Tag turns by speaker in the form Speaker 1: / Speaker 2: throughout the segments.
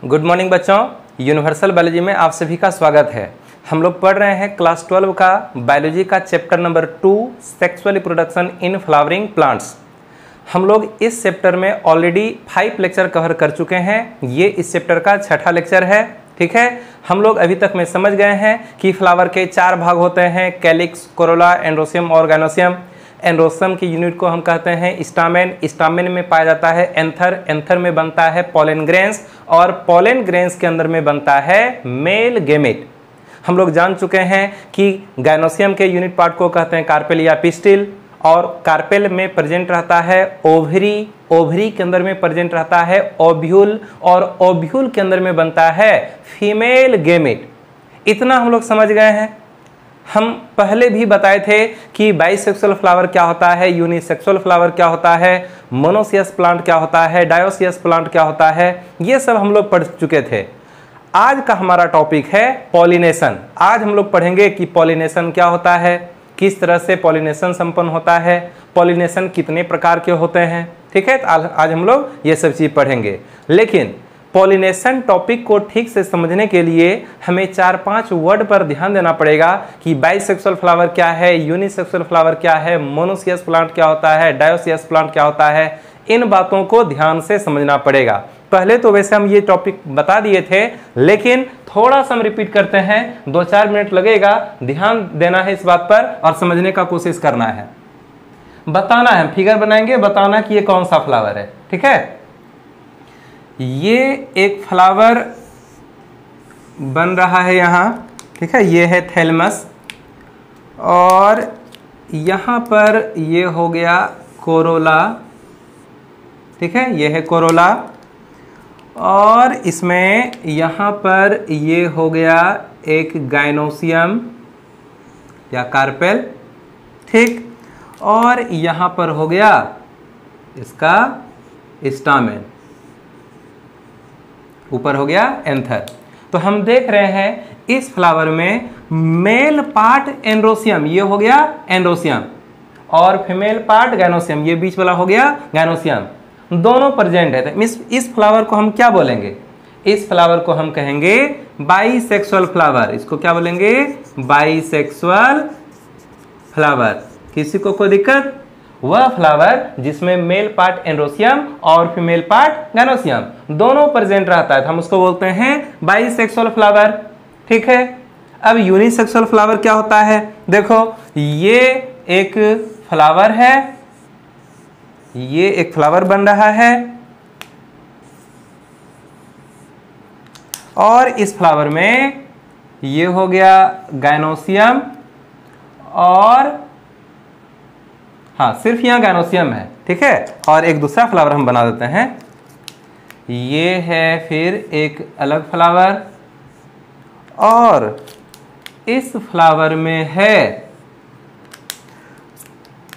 Speaker 1: Good morning बच्चों, universal biology में आप सभी का स्वागत है। हम लोग पढ़ रहे हैं क्लास 12 का बायोलॉजी का chapter number 2 sexual reproduction in flowering plants. हम लोग इस चैप्टर में ऑलरेडी 5 लेक्चर कवर कर चुके हैं। ये इस चैप्टर का 6ठा लेक्चर है। ठीक है, हम लोग अभी तक में समझ गए हैं कि फ्लावर के 4 भाग होते हैं, कैलिक्स, कोरोला, एंड्रोसियम और गाइनोसियम। एंड्रोसियम की यूनिट को हम कहते हैं स्टामेन। स्टामेन में पाया जाता है एंथर। एंथर में बनता है पोलन ग्रेन्स और पोलन ग्रेन्स के अंदर में बनता है मेल गेमेट। हम लोग जान चुके हैं कि गाइनोसियम के यूनिट पार्ट को कहते हैं कार्पेल या पिस्टिल, और कार्पेल में प्रेजेंट रहता है ओवरी। ओवरी के अंदर में प्रेजेंट रहता है ओव्यूल और ओव्यूल के अंदर में बनता है फीमेल गेमेट। इतना हम लोग समझ गए हैं। हम पहले भी बताए थे कि बाइसेक्सुअल फ्लावर क्या होता है, यूनिसेक्सुअल फ्लावर क्या होता है, मोनोसियस प्लांट क्या होता है, डायोसियस प्लांट क्या होता है, ये सब हम लोग पढ़ चुके थे। आज का हमारा टॉपिक है पॉलिनेशन। आज हम लोग पढ़ेंगे कि पॉलिनेशन क्या होता है, किस तरह से पॉलिनेशन संपन्न होता है, पॉलिनेशन कितने प्रकार के होते हैं। ठीक है, तो आज हम लोग ये सब चीज़ पढ़ेंगे। लेकिन पॉलिनेशन टॉपिक को ठीक से समझने के लिए हमें 4-5 वर्ड पर ध्यान देना पड़ेगा कि बाइसेक्सुअल फ्लावर क्या है, यूनिसेक्सुअल फ्लावर क्या है, मोनोसियस प्लांट क्या होता है, डायोसियस प्लांट क्या होता है। इन बातों को ध्यान से समझना पड़ेगा। पहले तो वैसे हम ये टॉपिक बता दिए थे, लेकिन थोड़ा सा हम रिपीट करते हैं। 2-4 मिनट लगेगा, ध्यान देना है इस बात पर और समझने का कोशिश करना है। बताना है, फिगर बनाएंगे, बताना कि ये कौन सा फ्लावर है। ठीक है, ये एक फ्लावर बन रहा है यहाँ। ठीक है, ये है थैलमस और यहाँ पर ये हो गया कोरोला। ठीक है, ये है कोरोला और इसमें यहाँ पर ये हो गया एक गाइनोसियम या कार्पेल। ठीक, और यहाँ पर हो गया इसका स्टामेन, ऊपर हो गया एंथर। तो हम देख रहे हैं इस फ्लावर में मेल पार्ट एंड्रोसियम, ये हो गया एंड्रोसियम, और फीमेल पार्ट गाइनोसियम, ये बीच वाला हो गया गाइनोसियम, दोनों प्रेजेंट है। इस फ्लावर को हम क्या बोलेंगे? इस फ्लावर को हम कहेंगे बाइसेक्सुअल फ्लावर। इसको क्या बोलेंगे? Bisexual flower. किसी को कोई दिक्कत? वह फ्लावर जिसमें मेल पार्ट एंड्रोसियम और फीमेल पार्ट गाइनोसियम दोनों प्रेजेंट रहता है, तो हम उसको बोलते हैं बाइसेक्सुअल फ्लावर। ठीक है, अब यूनिसेक्सुअल फ्लावर क्या होता है? देखो, ये एक फ्लावर है, ये एक फ्लावर बन रहा है और इस फ्लावर में ये हो गया गाइनोसियम और हाँ, सिर्फ यहाँ गाइनोसियम है। ठीक है, और एक दूसरा फ्लावर हम बना देते हैं। ये है फिर एक अलग फ्लावर और इस फ्लावर में है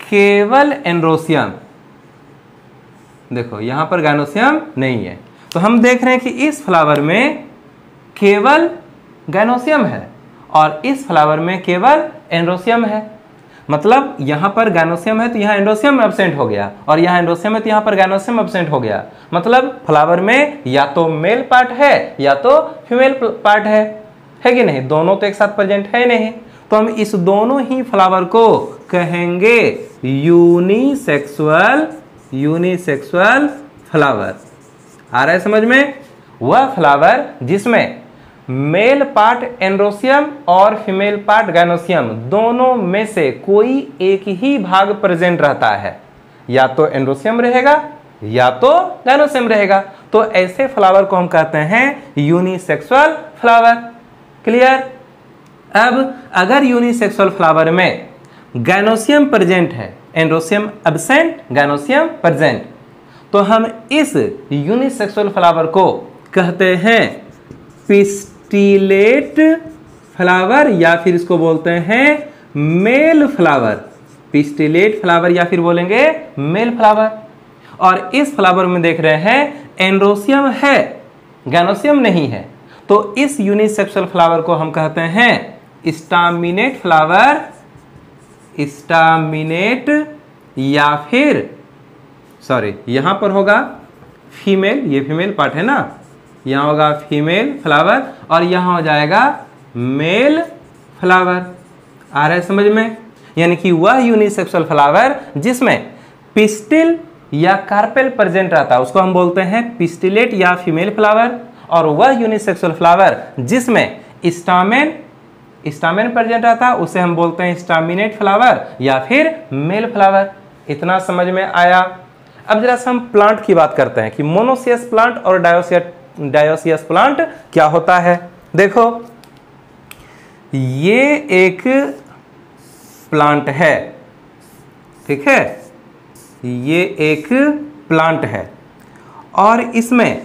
Speaker 1: केवल एंड्रोसियम। देखो, यहां पर गाइनोसियम नहीं है, तो हम देख रहे हैं कि इस फ्लावर में केवल गाइनोसियम है और इस फ्लावर में केवल एंड्रोसियम है। मतलब यहां पर गाइनोसियम है तो यहां एंड्रोसियम एब्सेंट हो गया, और यहां एंड्रोसियम है तो यहां पर गाइनोसियम एब्सेंट हो गया। मतलब फ्लावर में या तो मेल पार्ट है या तो फीमेल पार्ट है कि नहीं? दोनों तो एक साथ प्रेजेंट है नहीं, तो हम इस दोनों ही फ्लावर को कहेंगे यूनिसेक्सुअल फ्लावर। आ रहा है समझ में? वह फ्लावर जिसमें मेल पार्ट एंड्रोसियम और फीमेल पार्ट गाइनोसियम दोनों में से कोई एक ही भाग प्रेजेंट रहता है, या तो एंड्रोसियम रहेगा या तो गाइनोसियम रहेगा। तो ऐसे फ्लावर को हम कहते हैं यूनिसेक्सुअल फ्लावर। क्लियर? अब अगर यूनिसेक्सुअल फ्लावर में गाइनोसियम प्रेजेंट है, एंड्रोसियम एब्सेंट, गाइनोसियम प्रेजेंट, तो हम इस यूनिसेक्सुअल फ्लावर को कहते हैं पिस्टिलेट फ्लावर, या फिर इसको बोलते हैं मेल फ्लावर। पिस्टिलेट फ्लावर या फिर बोलेंगे मेल फ्लावर। और इस फ्लावर में देख रहे हैं एंड्रोसियम है, गाइनोसियम नहीं है, तो इस यूनिसेक्सुअल फ्लावर को हम कहते हैं स्टामिनेट फ्लावर। स्टामिनेट या फिर यहां पर होगा फीमेल, ये फीमेल पार्ट है ना, यहाँ होगा फीमेल फ्लावर और यहाँ हो जाएगा मेल फ्लावर। आ रहा है समझ में? यानी कि वह यूनिसेक्सुअल फ्लावर जिसमें पिस्टिल या कार्पेल प्रेजेंट रहता है उसको हम बोलते हैं पिस्टिलेट या फीमेल फ्लावर, और वह यूनिसेक्सुअल फ्लावर जिसमें स्टामेन प्रेजेंट रहता है उसे हम बोलते हैं स्टामिनेट फ्लावर या फिर मेल फ्लावर। इतना समझ में आया? अब जरा से हम प्लांट की बात करते हैं कि मोनोसियस प्लांट और डायोसियस प्लांट क्या होता है। देखो ये एक प्लांट है, ठीक है, ये एक प्लांट है और इसमें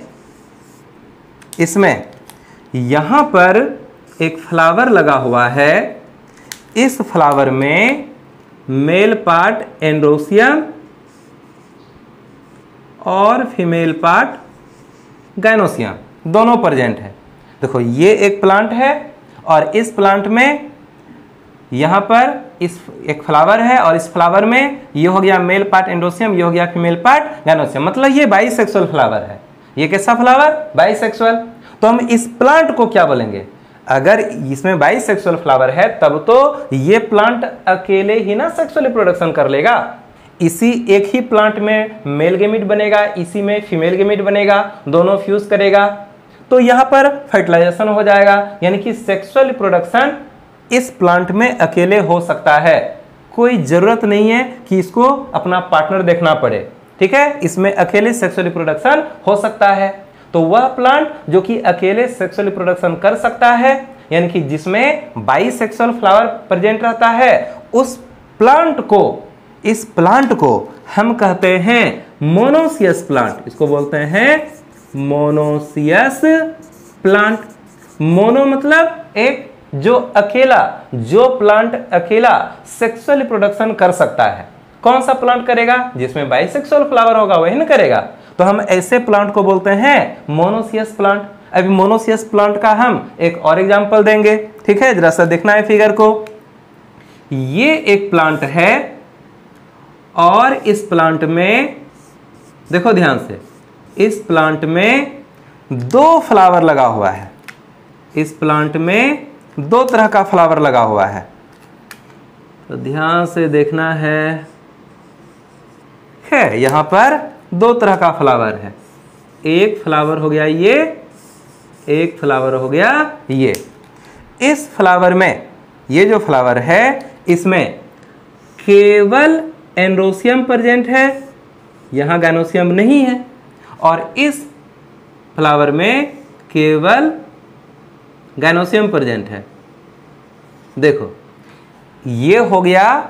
Speaker 1: यहां पर एक फ्लावर लगा हुआ है। इस फ्लावर में मेल पार्ट एंड्रोसियम और फीमेल पार्ट गाइनोसियम दोनों प्रेजेंट है। देखो ये एक प्लांट है और इस प्लांट में यहां पर इस एक फ्लावर है और इस फ्लावर में ये हो गया मेल पार्ट एंड्रोसियम, ये हो गया फीमेल पार्ट गाइनोसियम, मतलब ये बाइसेक्सुअल फ्लावर है। ये कैसा फ्लावर? बाइसेक्सुअल। तो हम इस प्लांट को क्या बोलेंगे? अगर इसमें बाइसेक्सुअल फ्लावर है तब तो ये प्लांट अकेले ही ना सेक्सुअल रिप्रोडक्शन कर लेगा। इसी एक ही प्लांट में मेल गेमिट बनेगा, इसी में फीमेल गेमिट बनेगा, दोनों फ्यूज करेगा तो यहां पर फर्टिलाइजेशन हो जाएगा। यानी कि सेक्सुअल रिप्रोडक्शन इस प्लांट में अकेले हो सकता है, कोई जरूरत नहीं है कि इसको अपना पार्टनर देखना पड़े, ठीक है। इसमें अकेले सेक्सुअल रिप्रोडक्शन हो सकता है। तो वह प्लांट जो कि अकेले सेक्सुअल रिप्रोडक्शन कर सकता है यानी कि जिसमें बाइसेक्सुअल फ्लावर प्रेजेंट रहता है, उस प्लांट को, इस प्लांट को हम कहते हैं मोनोसियस प्लांट। इसको बोलते हैं मोनोसियस प्लांट। मोनो मतलब एक, जो अकेला, जो प्लांट अकेला सेक्सुअल रिप्रोडक्शन कर सकता है। कौन सा प्लांट करेगा? जिसमें बाइसेक्सुअल फ्लावर होगा वही ना करेगा। तो हम ऐसे प्लांट को बोलते हैं मोनोसियस प्लांट। अभी मोनोसियस प्लांट का हम एक और एग्जांपल देंगे, ठीक है। जरा सा देखना है फिगर को। ये एक प्लांट है और इस प्लांट में देखो ध्यान से, इस प्लांट में दो फ्लावर लगा हुआ है। इस प्लांट में दो तरह का फ्लावर लगा हुआ है, तो ध्यान से देखना है। यहां पर दो तरह का फ्लावर है। एक फ्लावर हो गया ये, एक फ्लावर हो गया ये। इस फ्लावर में, ये जो फ्लावर है इसमें केवल एंड्रोसियम प्रेजेंट है, यहां गाइनोसियम नहीं है। और इस फ्लावर में केवल गाइनोसियम प्रेजेंट है। देखो ये हो गया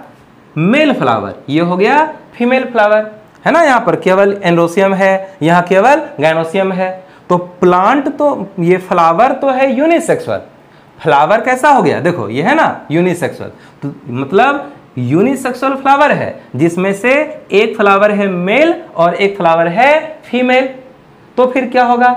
Speaker 1: मेल फ्लावर, ये हो गया फीमेल फ्लावर, है ना। यहां पर केवल एंड्रोसियम है, यहां केवल गाइनोसियम है। तो प्लांट तो, ये फ्लावर तो है यूनिसेक्सुअल। फ्लावर कैसा हो गया? देखो ये है ना यूनिसेक्सुअल, तो मतलब यूनिसेक्सुअल फ्लावर है जिसमें से एक फ्लावर है मेल और एक फ्लावर है फीमेल। तो फिर क्या होगा?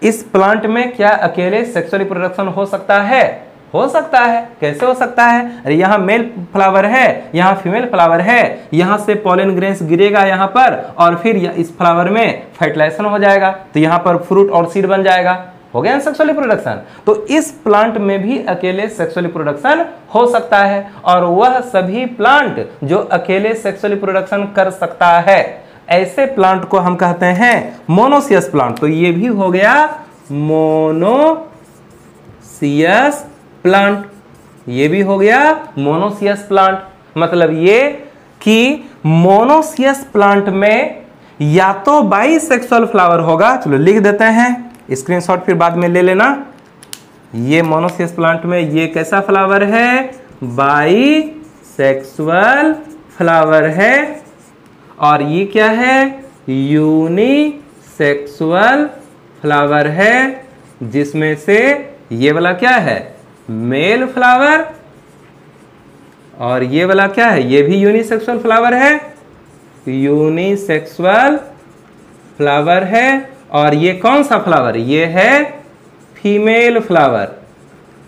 Speaker 1: इस प्लांट में क्या अकेले सेक्सुअल रिप्रोडक्शन हो सकता है? हो सकता है। कैसे हो सकता है? अरे यहाँ मेल फ्लावर है, यहाँ फीमेल फ्लावर है, यहाँ से पॉलन ग्रेन्स गिरेगा यहाँ पर और फिर इस फ्लावर में फर्टिलाइजेशन हो जाएगा, तो यहाँ पर फ्रूट और सीड बन जाएगा, हो गया सेक्सुअल रिप्रोडक्शन। तो इस प्लांट में भी अकेले सेक्सुअल रिप्रोडक्शन हो सकता है, और वह सभी प्लांट जो अकेले सेक्सुअल रिप्रोडक्शन कर सकता है, ऐसे प्लांट को हम कहते हैं मोनोसियस प्लांट। तो ये भी हो गया मोनोसियस प्लांट, ये भी हो गया मोनोसियस प्लांट। मतलब ये कि मोनोसियस प्लांट में या तो बाइसेक्सुअल फ्लावर होगा, चलो लिख देते हैं, स्क्रीनशॉट फिर बाद में ले लेना। ये मोनोसियस प्लांट में ये कैसा फ्लावर है? बाइसेक्सुअल फ्लावर है। और ये क्या है? यूनिसेक्सुअल फ्लावर है, जिसमें से ये वाला क्या है? मेल फ्लावर, और ये वाला क्या है? ये भी यूनिसेक्सुअल फ्लावर है, यूनिसेक्सुअल फ्लावर है। और ये कौन सा फ्लावर? ये है फीमेल फ्लावर,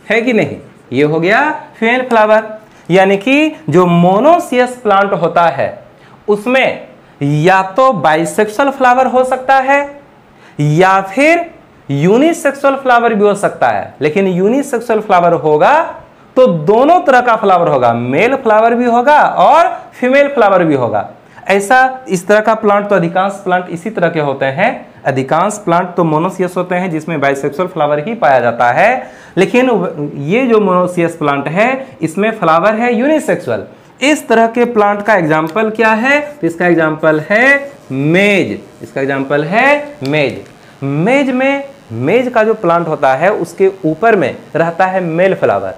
Speaker 1: है कि नहीं? ये हो गया फीमेल फ्लावर। यानी कि जो मोनोसियस प्लांट होता है उसमें या तो बाइसेक्सुअल फ्लावर हो सकता है या फिर यूनिसेक्सुअल फ्लावर भी हो सकता है, लेकिन यूनिसेक्सुअल फ्लावर होगा तो दोनों तरह का फ्लावर होगा, मेल फ्लावर भी होगा और फीमेल फ्लावर भी होगा। ऐसा इस तरह का प्लांट तो अधिकांश प्लांट इसी तरह के होते हैं। अधिकांश प्लांट तो मोनोसियस होते हैं जिसमें बाइसेक्सुअल फ्लावर ही पाया जाता है, लेकिन ये जो मोनोसियस प्लांट है इसमें फ्लावर है यूनिसेक्सुअल। इस तरह के प्लांट का एग्जाम्पल क्या है? तो इसका एग्जाम्पल है मेज। इसका एग्जाम्पल है मेज। मेज में मेज का जो प्लांट होता है उसके ऊपर में रहता है मेल फ्लावर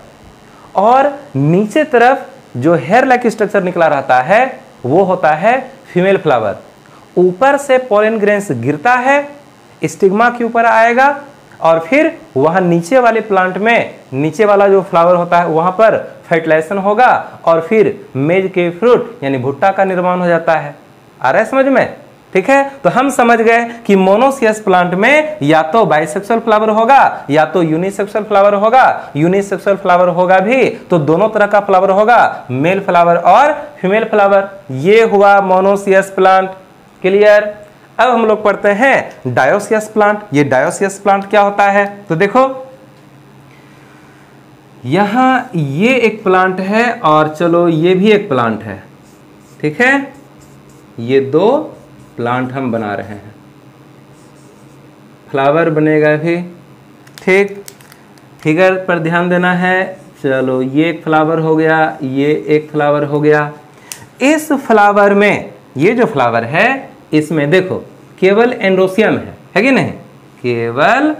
Speaker 1: और नीचे तरफ जो हेयर लाइक स्ट्रक्चर निकला रहता है वो होता है फीमेल फ्लावर। ऊपर से पोलन ग्रेन्स गिरता है, स्टिग्मा के ऊपर आएगा और फिर वहां नीचे वाले प्लांट में नीचे वाला जो फ्लावर होता है वहां पर फर्टिलाइजेशन होगा और फिर मेज के फ्रूट यानी भुट्टा का निर्माण हो जाता है। आ रहा है समझ में? ठीक है, तो हम समझ गए कि मोनोसियस प्लांट में या तो बाइसेक्सुअल फ्लावर होगा या तो यूनिसेक्सुअल फ्लावर होगा। यूनिसेक्सुअल फ्लावर होगा भी तो दोनों तरह का फ्लावर होगा, मेल फ्लावर और फीमेल फ्लावर। ये हुआ मोनोसियस प्लांट। क्लियर? अब हम लोग पढ़ते हैं डायोसियस प्लांट। ये डायोसियस प्लांट क्या होता है? तो देखो यहां ये एक प्लांट है और चलो ये भी एक प्लांट है। ठीक है, ये दो प्लांट हम बना रहे हैं, फ्लावर बनेगा भी। ठीक, फिगर पर ध्यान देना है। चलो ये एक फ्लावर हो गया, ये एक फ्लावर हो गया। इस फ्लावर में ये जो फ्लावर है इसमें देखो केवल एंड्रोसियम है कि नहीं? केवल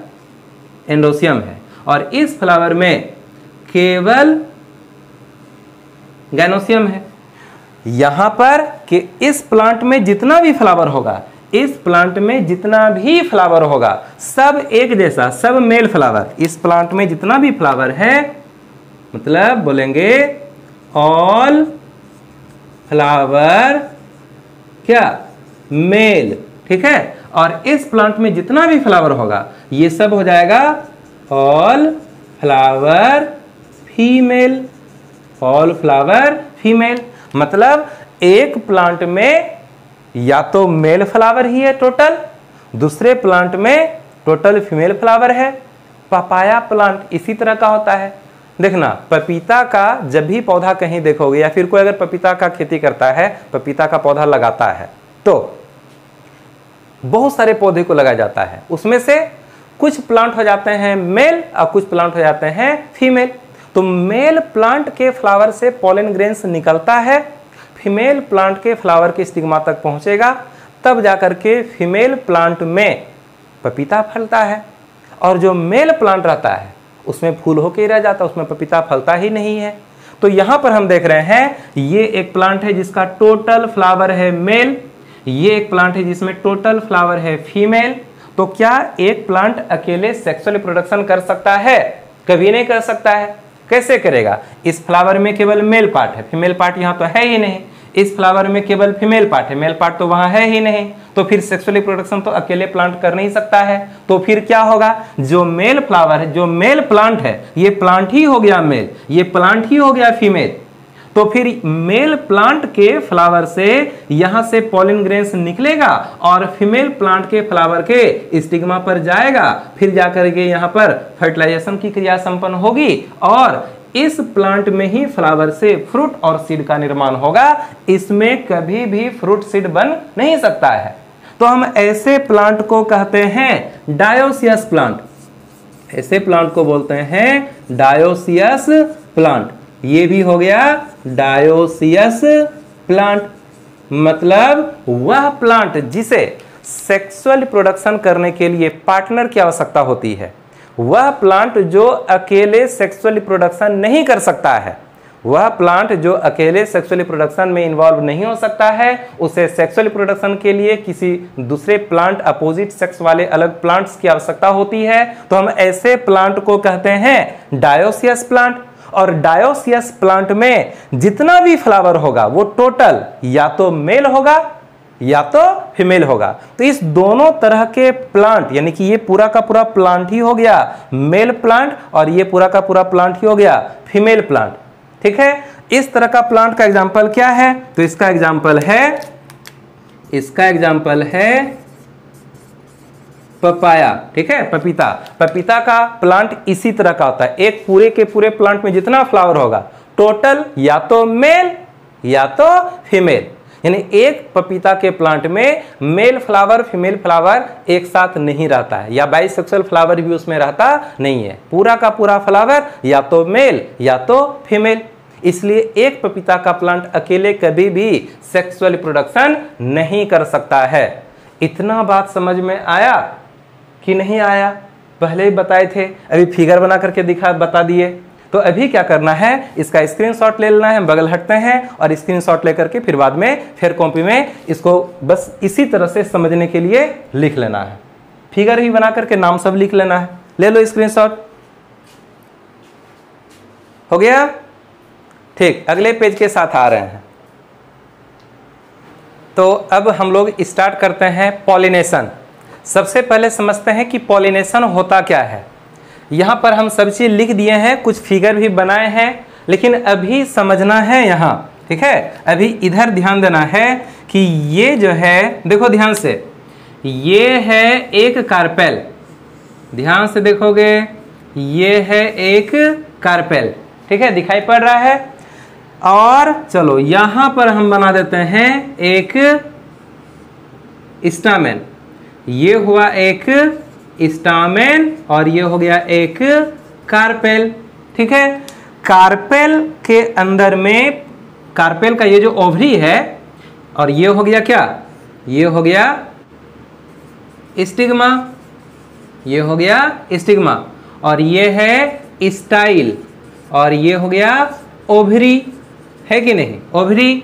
Speaker 1: एंड्रोसियम है। और इस फ्लावर में केवल गैनोसियम है। यहां पर कि इस प्लांट में जितना भी फ्लावर होगा, इस प्लांट में जितना भी फ्लावर होगा सब एक जैसा, सब मेल फ्लावर। इस प्लांट में जितना भी फ्लावर है मतलब बोलेंगे ऑल फ्लावर क्या? मेल। ठीक है, और इस प्लांट में जितना भी फ्लावर होगा ये सब हो जाएगा all flower female. All flower female मतलब एक प्लांट में या तो मेल फ्लावर ही है टोटल, दूसरे प्लांट में टोटल फीमेल फ्लावर है। पपाया प्लांट इसी तरह का होता है। देखना, पपीता का जब भी पौधा कहीं देखोगे या फिर कोई अगर पपीता का खेती करता है, पपीता का पौधा लगाता है तो बहुत सारे पौधे को लगाया जाता है। उसमें से कुछ प्लांट हो जाते हैं मेल और कुछ प्लांट हो जाते हैं फीमेल। तो मेल प्लांट के फ्लावर से पोलन ग्रेन्स निकलता है, फीमेल प्लांट के फ्लावर के स्टिग्मा तक पहुंचेगा, तब जाकर के फीमेल प्लांट में पपीता फलता है। और जो मेल प्लांट रहता है उसमें फूल होके रह जाता है, उसमें पपीता फलता ही नहीं है। तो यहां पर हम देख रहे हैं ये एक प्लांट है जिसका टोटल फ्लावर है मेल, ये एक प्लांट है जिसमें टोटल फ्लावर है फीमेल। तो क्या एक प्लांट अकेले सेक्सुअल रिप्रोडक्शन कर सकता है? कभी नहीं कर सकता है। कैसे करेगा? इस फ्लावर में केवल मेल पार्ट है, फीमेल पार्ट यहाँ तो है ही नहीं। इस फ्लावर में केवल फीमेल पार्ट है, मेल पार्ट तो वहां है ही नहीं। तो फिर सेक्सुअल रिप्रोडक्शन तो अकेले प्लांट कर नहीं सकता है। तो फिर क्या होगा? जो मेल फ्लावर है, जो मेल प्लांट है, ये प्लांट ही हो गया मेल, ये प्लांट ही हो गया फीमेल। तो फिर मेल प्लांट के फ्लावर से यहां से पोलन ग्रेन्स निकलेगा और फीमेल प्लांट के फ्लावर के स्टिग्मा पर जाएगा, फिर जाकर के यहां पर फर्टिलाइजेशन की क्रिया संपन्न होगी और इस प्लांट में ही फ्लावर से फ्रूट और सीड का निर्माण होगा। इसमें कभी भी फ्रूट सीड बन नहीं सकता है। तो हम ऐसे प्लांट को कहते हैं डायोसियस प्लांट। ऐसे प्लांट को बोलते हैं डायोसियस प्लांट। ये भी हो गया डायोसियस प्लांट। मतलब वह प्लांट जिसे सेक्सुअल रिप्रोडक्शन करने के लिए पार्टनर की आवश्यकता होती है, वह प्लांट जो अकेले सेक्सुअल रिप्रोडक्शन नहीं कर सकता है, वह प्लांट जो अकेले सेक्सुअल रिप्रोडक्शन में इन्वॉल्व नहीं हो सकता है, उसे सेक्सुअल रिप्रोडक्शन के लिए किसी दूसरे प्लांट अपोजिट सेक्स वाले अलग प्लांट्स की आवश्यकता होती है। तो हम ऐसे प्लांट को कहते हैं डायोसियस प्लांट। और डायोसियस प्लांट में जितना भी फ्लावर होगा वो टोटल या तो मेल होगा या तो फीमेल होगा। तो इस दोनों तरह के प्लांट यानी कि ये पूरा का पूरा प्लांट ही हो गया मेल प्लांट और ये पूरा का पूरा प्लांट ही हो गया फीमेल प्लांट। ठीक है, इस तरह का प्लांट का एग्जांपल क्या है? तो इसका एग्जांपल है पपाया, ठीक है, पपीता। पपीता का प्लांट इसी तरह का होता है, एक पूरे के पूरे प्लांट में जितना फ्लावर होगा टोटल या तो मेल या तो फीमेल, यानी एक पपीता के प्लांट में मेल फ्लावर फीमेल फ्लावर एक साथ नहीं रहता है, या बाइसेक्सुअल फ्लावर भी उसमें रहता नहीं है। पूरा का पूरा फ्लावर या तो मेल या तो फीमेल। इसलिए एक पपीता का प्लांट अकेले कभी भी सेक्सुअल रिप्रोडक्शन नहीं कर सकता है। इतना बात समझ में आया कि नहीं आया? पहले ही बताए थे, अभी फिगर बना करके बता दिए। तो अभी क्या करना है, इसका स्क्रीनशॉट ले लेना है, बगल हटते हैं और स्क्रीनशॉट लेकर के फिर बाद में फिर कॉपी में इसको बस इसी तरह से समझने के लिए लिख लेना है। फिगर ही बना करके नाम सब लिख लेना है। ले लो स्क्रीनशॉट, हो गया? ठीक, अगले पेज के साथ आ रहे हैं। तो अब हम लोग स्टार्ट करते हैं पॉलिनेशन। सबसे पहले समझते हैं कि पॉलिनेशन होता क्या है। यहाँ पर हम सब चीज़ लिख दिए हैं, कुछ फिगर भी बनाए हैं, लेकिन अभी समझना है यहाँ, ठीक है? अभी इधर ध्यान देना है कि ये जो है, देखो ध्यान से, ये है एक कार्पेल, ध्यान से देखोगे, ये है एक कार्पेल, ठीक है, दिखाई पड़ रहा है। और चलो यहाँ पर हम बना देते हैं एक स्टामेन, ये हुआ एक स्टामेन और ये हो गया एक कार्पेल, ठीक है। कार्पेल के अंदर में, कार्पेल का ये जो ओवरी है और ये हो गया क्या, ये हो गया स्टिग्मा, ये हो गया स्टिग्मा, और ये है स्टाइल, और ये हो गया ओवरी, है कि नहीं, ओवरी।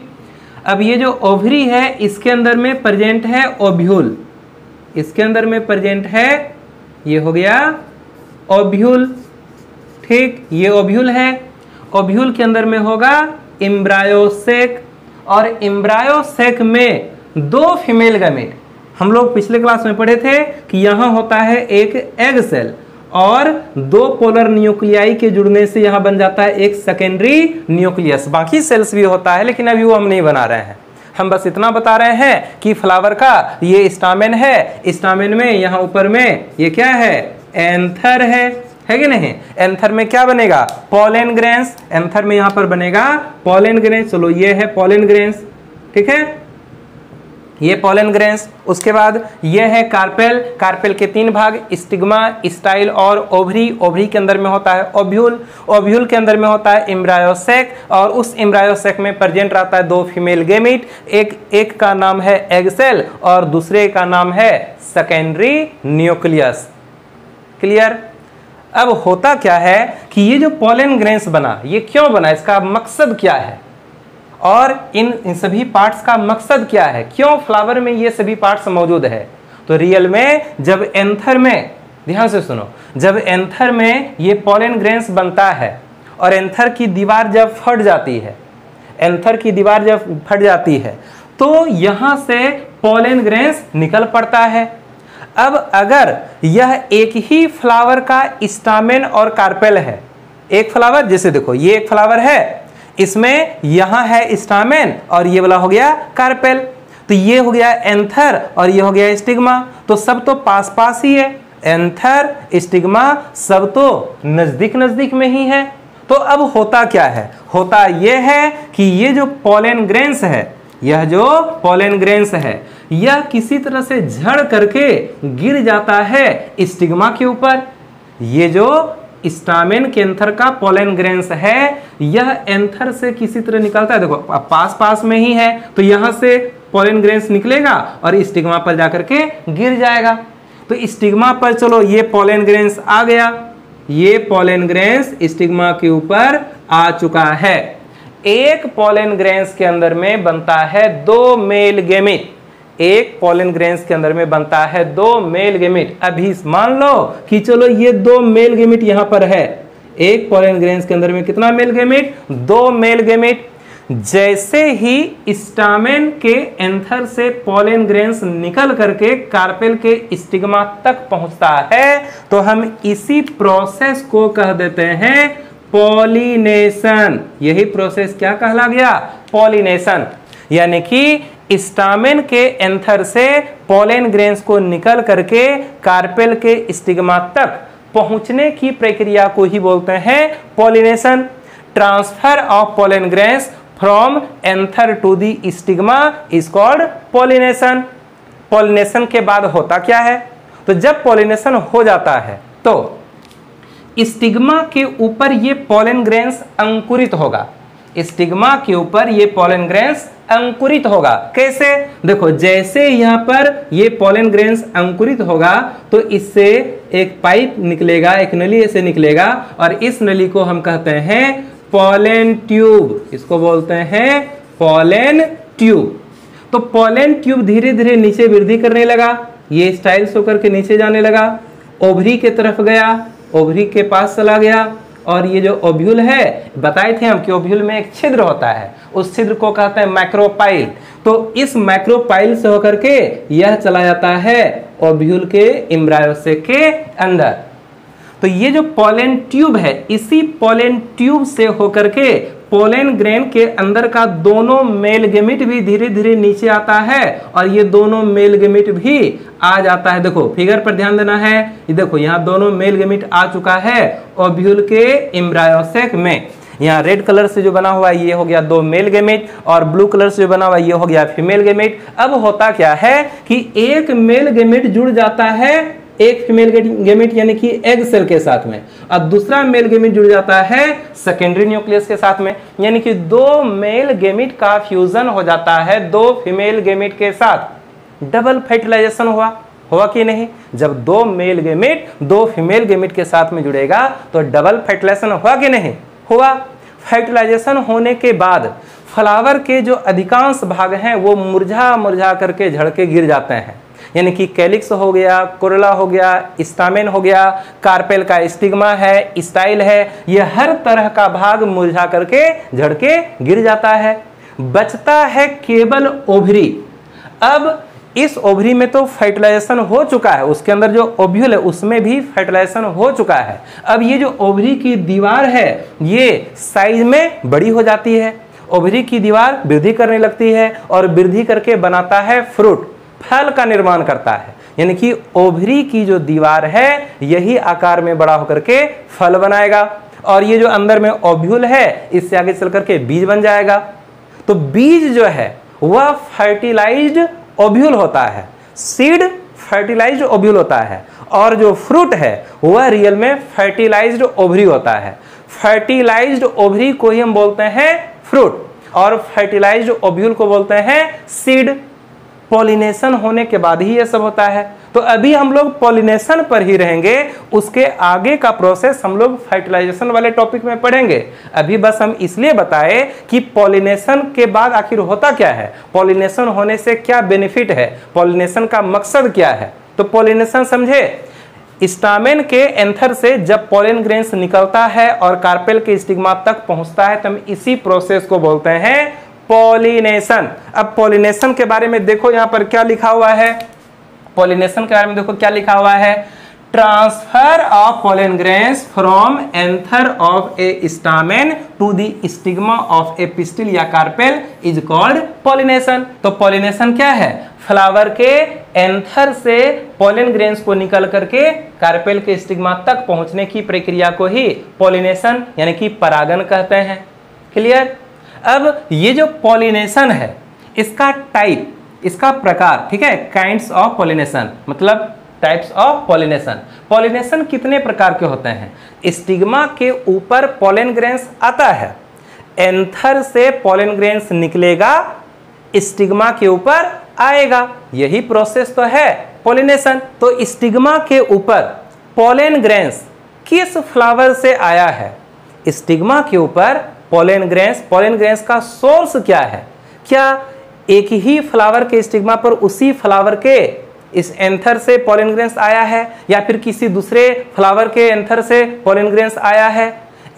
Speaker 1: अब ये जो ओवरी है इसके अंदर में प्रेजेंट है ओव्यूल, इसके अंदर में प्रेजेंट है, ये हो गया ओव्यूल, ठीक, ये ओव्यूल है। ओव्यूल के अंदर में होगा एम्ब्रायोसेक, और एम्ब्रायोसेक में दो फीमेल गैमेट, हम लोग पिछले क्लास में पढ़े थे कि यहाँ होता है एक एग सेल और दो पोलर न्यूक्लियाई के जुड़ने से यहाँ बन जाता है एक सेकेंडरी न्यूक्लियस। बाकी सेल्स भी होता है लेकिन अभी वो हम नहीं बना रहे हैं, हम बस इतना बता रहे हैं कि फ्लावर का ये स्टामेन है, स्टामेन में यहाँ ऊपर में ये क्या है, एंथर है कि नहीं। एंथर में क्या बनेगा, पोलन ग्रेन्स, एंथर में यहाँ पर बनेगा पोलन ग्रेन्स। चलो ये है पोलन ग्रेन्स, ठीक है, ये पोलन ग्रेन्स। उसके बाद ये है कार्पेल, कार्पेल के तीन भाग, स्टिग्मा, स्टाइल और ओवरी। ओवरी के अंदर में होता है ओव्यूल, ओव्यूल के अंदर में होता है एम्ब्रायोसेक, और उस एम्ब्रायोसेक में प्रेजेंट रहता है दो फीमेल गैमेट, एक का नाम है एग सेल और दूसरे का नाम है सेकेंडरी न्यूक्लियस। क्लियर। अब होता क्या है कि ये जो पोलन ग्रेन्स बना, ये क्यों बना, इसका मकसद क्या है, और इन सभी पार्ट्स का मकसद क्या है, क्यों फ्लावर में ये सभी पार्ट्स मौजूद है। तो रियल में जब एंथर में, ध्यान से सुनो, जब एंथर में ये पोलन ग्रेन्स बनता है और एंथर की दीवार जब फट जाती है, एंथर की दीवार जब फट जाती है तो यहां से पोलन ग्रेन्स निकल पड़ता है। अब अगर यह एक ही फ्लावर का स्टामेन और कार्पेल है, एक फ्लावर, जैसे देखो ये एक फ्लावर है, इसमें यहां है स्टामेन और ये वाला हो गया कार्पेल, तो ये हो गया एंथर और ये हो गया स्टिग्मा, तो सब तो पास पास ही है, एंथर स्टिग्मा सब तो नजदीक नजदीक में ही है। तो अब होता क्या है, होता यह है कि ये जो पोलन ग्रेन्स है, यह जो पोलन ग्रेन्स है, यह किसी तरह से झड़ करके गिर जाता है स्टिग्मा के ऊपर। ये जो स्टामेन के एंथर का पोलन ग्रेन्स है, यह एंथर से किसी तरह निकलता है, देखो पास पास में ही है, तो यहां से पोलन ग्रेन्स निकलेगा और स्टिग्मा पर जाकर के गिर जाएगा। तो स्टिग्मा पर चलो ये पोलन ग्रेन्स आ गया, ये पोलन ग्रेन्स स्टिग्मा के ऊपर आ चुका है। एक पोलन ग्रेन्स के अंदर में बनता है दो मेल गैमेट, एक पोलन ग्रेन्स के अंदर में बनता है दो मेल गैमेट। अभी मान लो कि चलो ये दो मेल गैमेट यहां पर है, एक पोलन ग्रेन्स के अंदर में कितना मेल गैमेट, दो मेल गैमेट। जैसे ही स्टामेन के एंथर से पोलन ग्रेन्स निकल करके कार्पेल के स्टिग्मा तक पहुंचता है, तो हम इसी प्रोसेस को कह देते हैं पॉलिनेशन। यही प्रोसेस क्या कहला गया, पॉलिनेशन। यानी कि स्टामेन के एंथर से पोलन ग्रेन्स को निकल करके कार्पेल के स्टिग्मा तक पहुंचने की प्रक्रिया को ही बोलते हैं pollination. Transfer of pollen grains from anther to the stigma is called pollination. Pollination के बाद होता क्या है, तो जब पॉलिनेशन हो जाता है तो स्टिग्मा के ऊपर ये पोलन ग्रेन्स अंकुरित होगा। स्टिग्मा के ऊपर ये पोलन ग्रेन्स अंकुरित होगा। कैसे, देखो जैसे यहाँ पर ये पोलन ग्रेन्स अंकुरित होगा तो इससे एक पाइप निकलेगा, एक नली ऐसे निकलेगा और इस नली को हम कहते हैं पोलन ट्यूब। इसको बोलते हैं पोलन ट्यूब। तो पोलन ट्यूब धीरे धीरे नीचे वृद्धि करने लगा, ये स्टाइल्स होकर के नीचे जाने लगा, ओवरी के तरफ गया, ओवरी के पास चला गया और ये जो ओव्यूल है, बताए थे हम कि ओव्यूल में एक छिद्र होता है, उस छिद्र को कहते हैं मैक्रोपाइल। तो इस मैक्रोपाइल से होकर के यह चला जाता है ओव्यूल के एम्ब्रायोसेक के अंदर। तो ये जो पोलन ट्यूब है, इसी पोलन ट्यूब से होकर के पोलन ग्रेन के अंदर का दोनों मेल गेमिट भी धीरे धीरे नीचे आता है और ये दोनों मेल गेमिट भी आ जाता है। देखो फिगर पर ध्यान देना है, ये देखो यहाँ दोनों मेल गेमिट आ चुका है ओव्यूल के एम्ब्रायोसेक में। यहाँ रेड कलर से जो बना हुआ है ये हो गया दो मेल गेमिट और ब्लू कलर से जो बना हुआ है ये हो गया फीमेल गेमिट। अब होता क्या है कि एक मेल गेमिट जुड़ जाता है एक फीमेल गेमिट यानी कि एग सेल के साथ में और दूसरा मेल गेमिट जुड़ जाता है सेकेंडरी न्यूक्लियस के साथ में, यानी कि दो मेल गेमिट का फ्यूजन हो जाता है दो फीमेल गेमिट के साथ। डबल फर्टिलाइजेशन हुआ कि नहीं। जब दो मेल गेमिट दो फीमेल गेमिट के साथ में जुड़ेगा तो डबल फर्टिलाइजेशन हुआ कि नहीं हुआ। फर्टिलाइजेशन होने के बाद फ्लावर के जो अधिकांश भाग हैं वो मुरझा मुरझा करके झड़ के गिर जाते हैं, यानी कि कैलिक्स हो गया, कोरोला हो गया, स्टामेन हो गया, कार्पेल का स्टिग्मा है, स्टाइल है, ये हर तरह का भाग मुरझा करके झड़ के गिर जाता है। बचता है केवल ओवरी। अब इस ओवरी में तो फर्टिलाइजेशन हो चुका है, उसके अंदर जो ओव्यूल है उसमें भी फर्टिलाइजेशन हो चुका है। अब ये जो ओवरी की दीवार है ये साइज में बड़ी हो जाती है, ओवरी की दीवार वृद्धि करने लगती है और वृद्धि करके बनाता है फ्रूट, फल का निर्माण करता है। यानी कि ओवरी की जो दीवार है यही आकार में बड़ा होकर के फल बनाएगा और ये जो अंदर में ओव्यूल है इससे आगे चल करके बीज बन जाएगा। तो बीज जो है वह फर्टिलाइज्ड ओव्यूल होता है, सीड फर्टिलाइज्ड ओव्यूल होता है और जो फ्रूट है वह रियल में फर्टिलाइज्ड ओवरी होता है। फर्टिलाइज्ड ओवरी को ही हम बोलते हैं फ्रूट और फर्टिलाइज्ड ओव्यूल को बोलते हैं सीड। पॉलिनेशन होने के बाद ही ये सब होता है। तो अभी हम लोग पॉलिनेशन पर ही रहेंगे, उसके आगे का प्रोसेस हम लोग फर्टिलाइजेशन वाले टॉपिक में पढ़ेंगे। अभी बस हम इसलिए बताए कि पॉलिनेशन के बाद आखिर होता क्या है, पॉलिनेशन होने से क्या बेनिफिट है, पॉलिनेशन का मकसद क्या है। तो पॉलिनेशन समझे, स्टामेन के एंथर से जब पोलन ग्रेन्स निकलता है और कार्पेल के स्टिग्मा तक पहुंचता है तो हम इसी प्रोसेस को बोलते हैं पॉलिनेशन। अब पॉलिनेशन के बारे में देखो यहाँ पर क्या लिखा हुआ है, पॉलिनेशन के बारे में देखो क्या लिखा हुआ है, transfer of pollen grains from anther of a stamen to the stigma of a pistil या कार्पेल इज कॉल्ड पॉलिनेशन। तो पॉलिनेशन क्या है, फ्लावर के एंथर से पोलन ग्रेन्स को निकल करके कार्पेल के स्टिग्मा तक पहुंचने की प्रक्रिया को ही पॉलिनेशन यानी कि परागन कहते हैं। क्लियर। अब ये जो पॉलिनेशन है इसका टाइप, इसका प्रकार, ठीक है, काइंड्स ऑफ पॉलिनेशन मतलब टाइप्स ऑफ पॉलिनेशन। पॉलिनेशन कितने प्रकार के होते हैं, स्टिग्मा के ऊपर पोलन ग्रेन्स आता है, एंथर से पोलन ग्रेन्स निकलेगा, स्टिग्मा के ऊपर आएगा, यही प्रोसेस तो है पॉलिनेशन। तो स्टिग्मा के ऊपर पोलन ग्रेन्स किस फ्लावर से आया है, स्टिग्मा के ऊपर पोलन ग्रेन्स का सोर्स क्या है, क्या एक ही फ्लावर के स्टिग्मा पर उसी फ्लावर के इस एंथर से पोलन ग्रेन्स आया है या फिर किसी दूसरे फ्लावर के एंथर से पोलन ग्रेन्स आया है।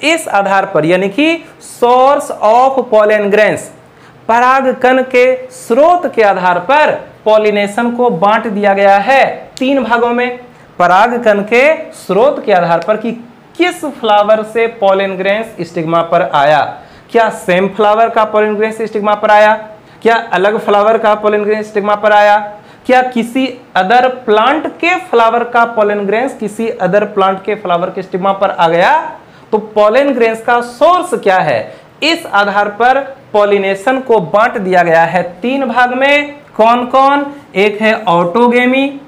Speaker 1: इस आधार पर यानी कि सोर्स ऑफ पोलन ग्रेन्स, परागकण के स्रोत के आधार पर पॉलिनेशन को बांट दिया गया है तीन भागों में। परागकण के स्रोत के आधार पर कि किस फ्लावर से पोलन ग्रेन्स स्टिग्मा पर आया, क्या सेम फ्लावर का पोलन ग्रेन्स स्टिग्मा पर आया क्या अलग फ्लावर का पोलन ग्रेन्स स्टिग्मा पर आया? क्या किसी अदर प्लांट के फ्लावर का पोलन ग्रेन्स किसी अदर प्लांट के फ्लावर के स्टिग्मा पर आ गया? तो पोलन ग्रेन्स का सोर्स क्या है? इस आधार पर पॉलिनेशन को बांट दिया गया है 3 भाग में। कौन कौन? एक है ऑटोगेमी,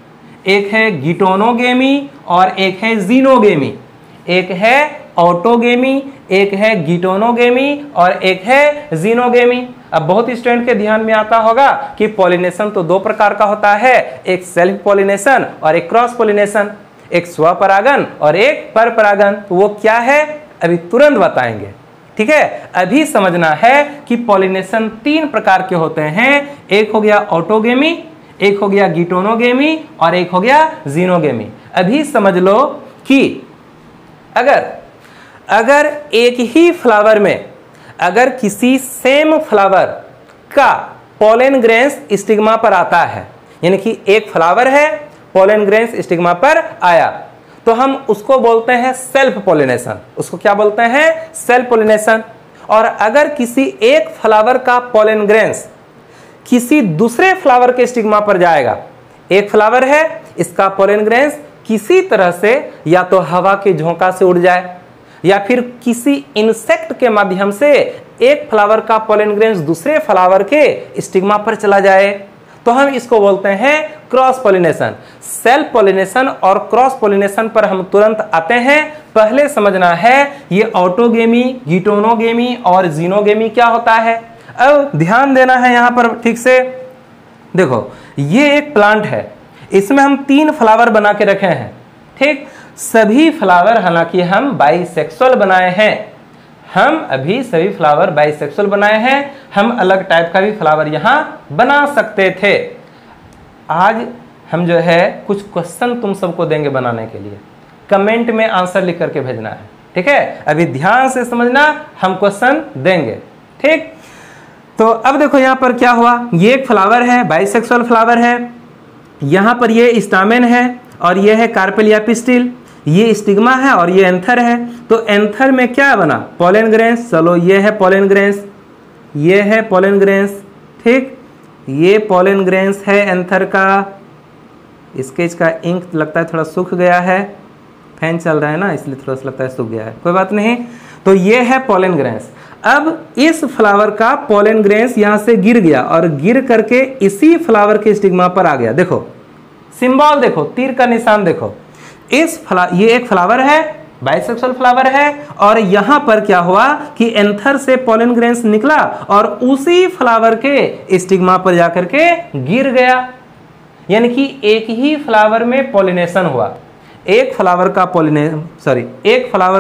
Speaker 1: एक है गिटोनोगेमी और एक है जीनोगेमी। एक है ऑटोगेमी, एक है गिटोनोगेमी और एक है जीनोगेमी। अब बहुत स्टूडेंट के ध्यान में आता होगा कि पॉलिनेशन तो 2 प्रकार का होता है, एक सेल्फ पॉलिनेशन और एक क्रॉस पॉलिनेशन, एक स्वपरागन और एक परपरागन। तो वो क्या है अभी तुरंत बताएंगे, ठीक है। अभी समझना है कि पॉलिनेशन 3 प्रकार के होते हैं, एक हो गया ऑटोगेमी, एक हो गया गिटोनोगेमी और एक हो गया जीनोगेमी। अभी समझ लो कि अगर एक ही फ्लावर में अगर किसी सेम फ्लावर का पोलन ग्रेन्स स्टिग्मा पर आता है, यानी कि एक फ्लावर है पोलन ग्रेन्स स्टिग्मा पर आया, तो हम उसको बोलते हैं सेल्फ पॉलिनेशन। उसको क्या बोलते हैं? Self pollination. और अगर किसी एक फ्लावर का पोलन ग्रेन्स किसी दूसरे फ्लावर के स्टिग्मा पर जाएगा, एक फ्लावर है, इसका पोलन ग्रेन्स किसी तरह से या तो हवा के झोंका से उड़ जाए या फिर किसी इंसेक्ट के माध्यम से एक फ्लावर का पोलन ग्रेन्स दूसरे फ्लावर के स्टिग्मा पर चला जाए, तो हम इसको बोलते हैं क्रॉस पॉलिनेशन। सेल्फ पॉलिनेशन और क्रॉस पॉलिनेशन पर हम तुरंत आते हैं। पहले समझना है ये ऑटोगेमी, गिटोनोगेमी और जीनोगेमी क्या होता है। अब ध्यान देना है यहां पर ठीक से। देखो ये एक प्लांट है, इसमें हम 3 फ्लावर बना के रखे हैं, ठीक। सभी फ्लावर हालांकि हम बाइसेक्सुअल बनाए हैं, हम अभी सभी फ्लावर बाइसेक्सुअल बनाए हैं, हम अलग टाइप का भी फ्लावर यहां बना सकते थे। आज हम जो है कुछ क्वेश्चन तुम सबको देंगे बनाने के लिए, कमेंट में आंसर लिख करके भेजना है, ठीक है। अभी ध्यान से समझना, हम क्वेश्चन देंगे, ठीक। तो अब देखो यहां पर क्या हुआ, ये एक फ्लावर है, बाइसेक्सुअल फ्लावर है, यहां पर ये स्टामेन है और ये है कार्पेल या पिस्टिल, ये स्टिग्मा है और ये एंथर है। तो एंथर में क्या बना? Pollen grains. चलो ये है पोलन ग्रेन्स, ये है पोलन ग्रेन्स, ठीक। ये पोलन ग्रेन्स है एंथर का। स्केच का इंक लगता है थोड़ा सूख गया है, फैन चल रहा है ना, इसलिए थोड़ा सा लगता है सूख गया है, कोई बात नहीं। तो ये है पोलन ग्रेन्स। अब इस फ्लावर का पोलन ग्रेन्स यहां से गिर गया और गिर करके इसी फ्लावर के स्टिग्मा पर आ गया। देखो सिंबल, देखो तीर का निशान, देखो ये एक फ्लावर है, बाइसेक्सुअल फ्लावर है, और यहां पर क्या हुआ कि एंथर से पोलन ग्रेन्स निकला और उसी फ्लावर के स्टिग्मा पर जाकर के गिर गया। यानी कि एक ही फ्लावर में पॉलिनेशन हुआ, एक फ्लावर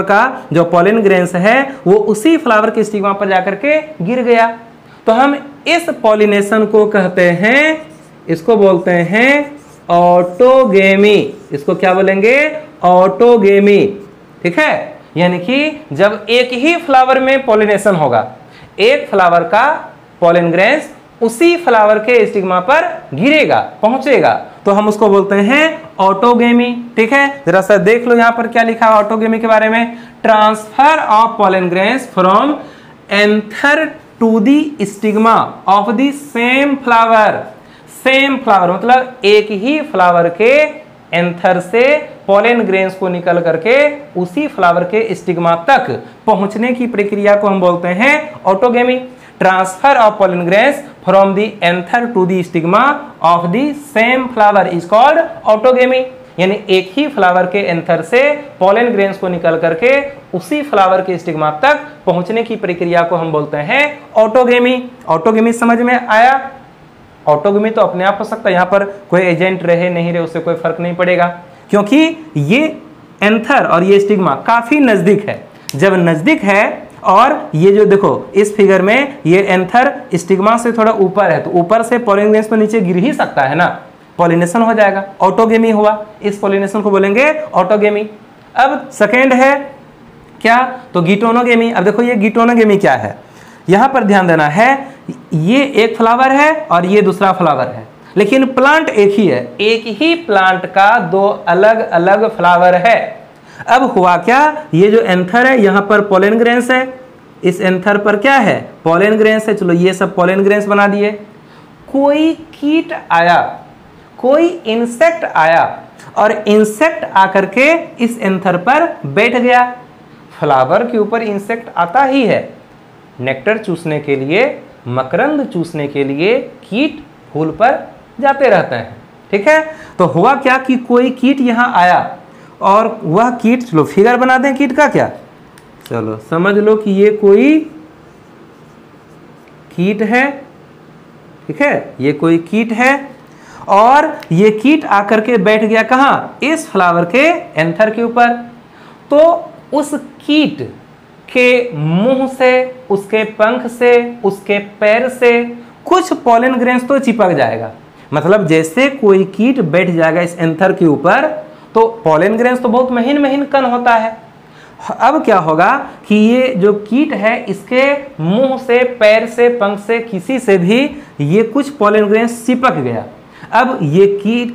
Speaker 1: का जो पोलन ग्रेन्स है वो उसी फ्लावर के स्टिग्मा पर जाकर के गिर गया। तो हम इस पॉलिनेशन को कहते हैं, इसको बोलते हैं ऑटोगेमी। इसको क्या बोलेंगे? ऑटोगेमी, ठीक है। यानी कि जब एक ही फ्लावर में पॉलिनेशन होगा, एक फ्लावर का पोलन ग्रेन्स उसी फ्लावर के स्टिग्मा पर गिरेगा, पहुंचेगा, तो हम उसको बोलते हैं ऑटोगेमी, ठीक है। जरा सा देख लो यहां पर क्या लिखा है ऑटोगेमी के बारे में। Transfer of pollen grains from anther to the stigma of the same flower. Same flower मतलब एक ही फ्लावर के एंथर से पोलन ग्रेन्स को निकल करके उसी फ्लावर के स्टिग्मा तक पहुंचने की प्रक्रिया को हम बोलते हैं autogamy. Transfer of pollen grains from the anther to the stigma of the same flower is called autogamy. यानी एक ही फ्लावर के एंथर से पोलन ग्रेन्स को निकल करके उसी फ्लावर के स्टिग्मा तक पहुंचने की प्रक्रिया को हम बोलते हैं ऑटोगेमी। ऑटोगेमी समझ में आया? ऑटोगेमी तो अपने आप हो सकता है, यहां पर कोई एजेंट रहे नहीं रहे उससे कोई फर्क नहीं पड़ेगा, क्योंकि ये एंथर और ये स्टिग्मा काफी नजदीक है। जब नजदीक है और ये जो देखो इस फिगर में ये एंथर स्टिग्मा से थोड़ा ऊपर है, तो ऊपर से पोलन ग्रेन्स तो नीचे गिर ही सकता है ना, पॉलिनेशन हो जाएगा, ऑटोगेमी हुआ। इस पॉलिनेशन को बोलेंगे ऑटोगेमी। अब सेकेंड है क्या? तो गिटोनोगेमी। अब देखो ये गिटोनोगेमी क्या है, यहां पर ध्यान देना है। ये एक फ्लावर है और ये दूसरा फ्लावर है, लेकिन प्लांट एक ही है, एक ही प्लांट का 2 अलग अलग फ्लावर है। अब हुआ क्या, ये जो एंथर है यहां पर पोलन ग्रेन्स है, इस एंथर पर क्या है, पॉलन ग्रेन्स है। चलो ये सब पॉलन ग्रेन्स बना दिए। कोई कीट आया, कोई इंसेक्ट आया और इंसेक्ट आकर के इस एंथर पर बैठ गया। फ्लावर के ऊपर इंसेक्ट आता ही है, नेक्टर चूसने के लिए, मकरंद चूसने के लिए कीट फूल पर जाते रहते हैं। ठीक है, तो हुआ क्या कि कोई कीट यहाँ आया और वह कीट, चलो फिगर बना दें कीट का क्या, चलो समझ लो कि ये कोई कीट है। ठीक है, ये कोई कीट है और ये कीट आकर के बैठ गया कहाँ, इस फ्लावर के एंथर के ऊपर। तो उस कीट के मुंह से, उसके पंख से, उसके पैर से कुछ पॉलन ग्रेन्स तो चिपक जाएगा। मतलब जैसे कोई कीट बैठ जाएगा इस एंथर के ऊपर तो पॉलन ग्रेन्स तो बहुत महीन महीन कण होता है। अब क्या होगा कि ये जो कीट है इसके मुंह से, पैर से, पंख से, किसी से भी ये कुछ पॉलन ग्रेन्स चिपक गया। अब ये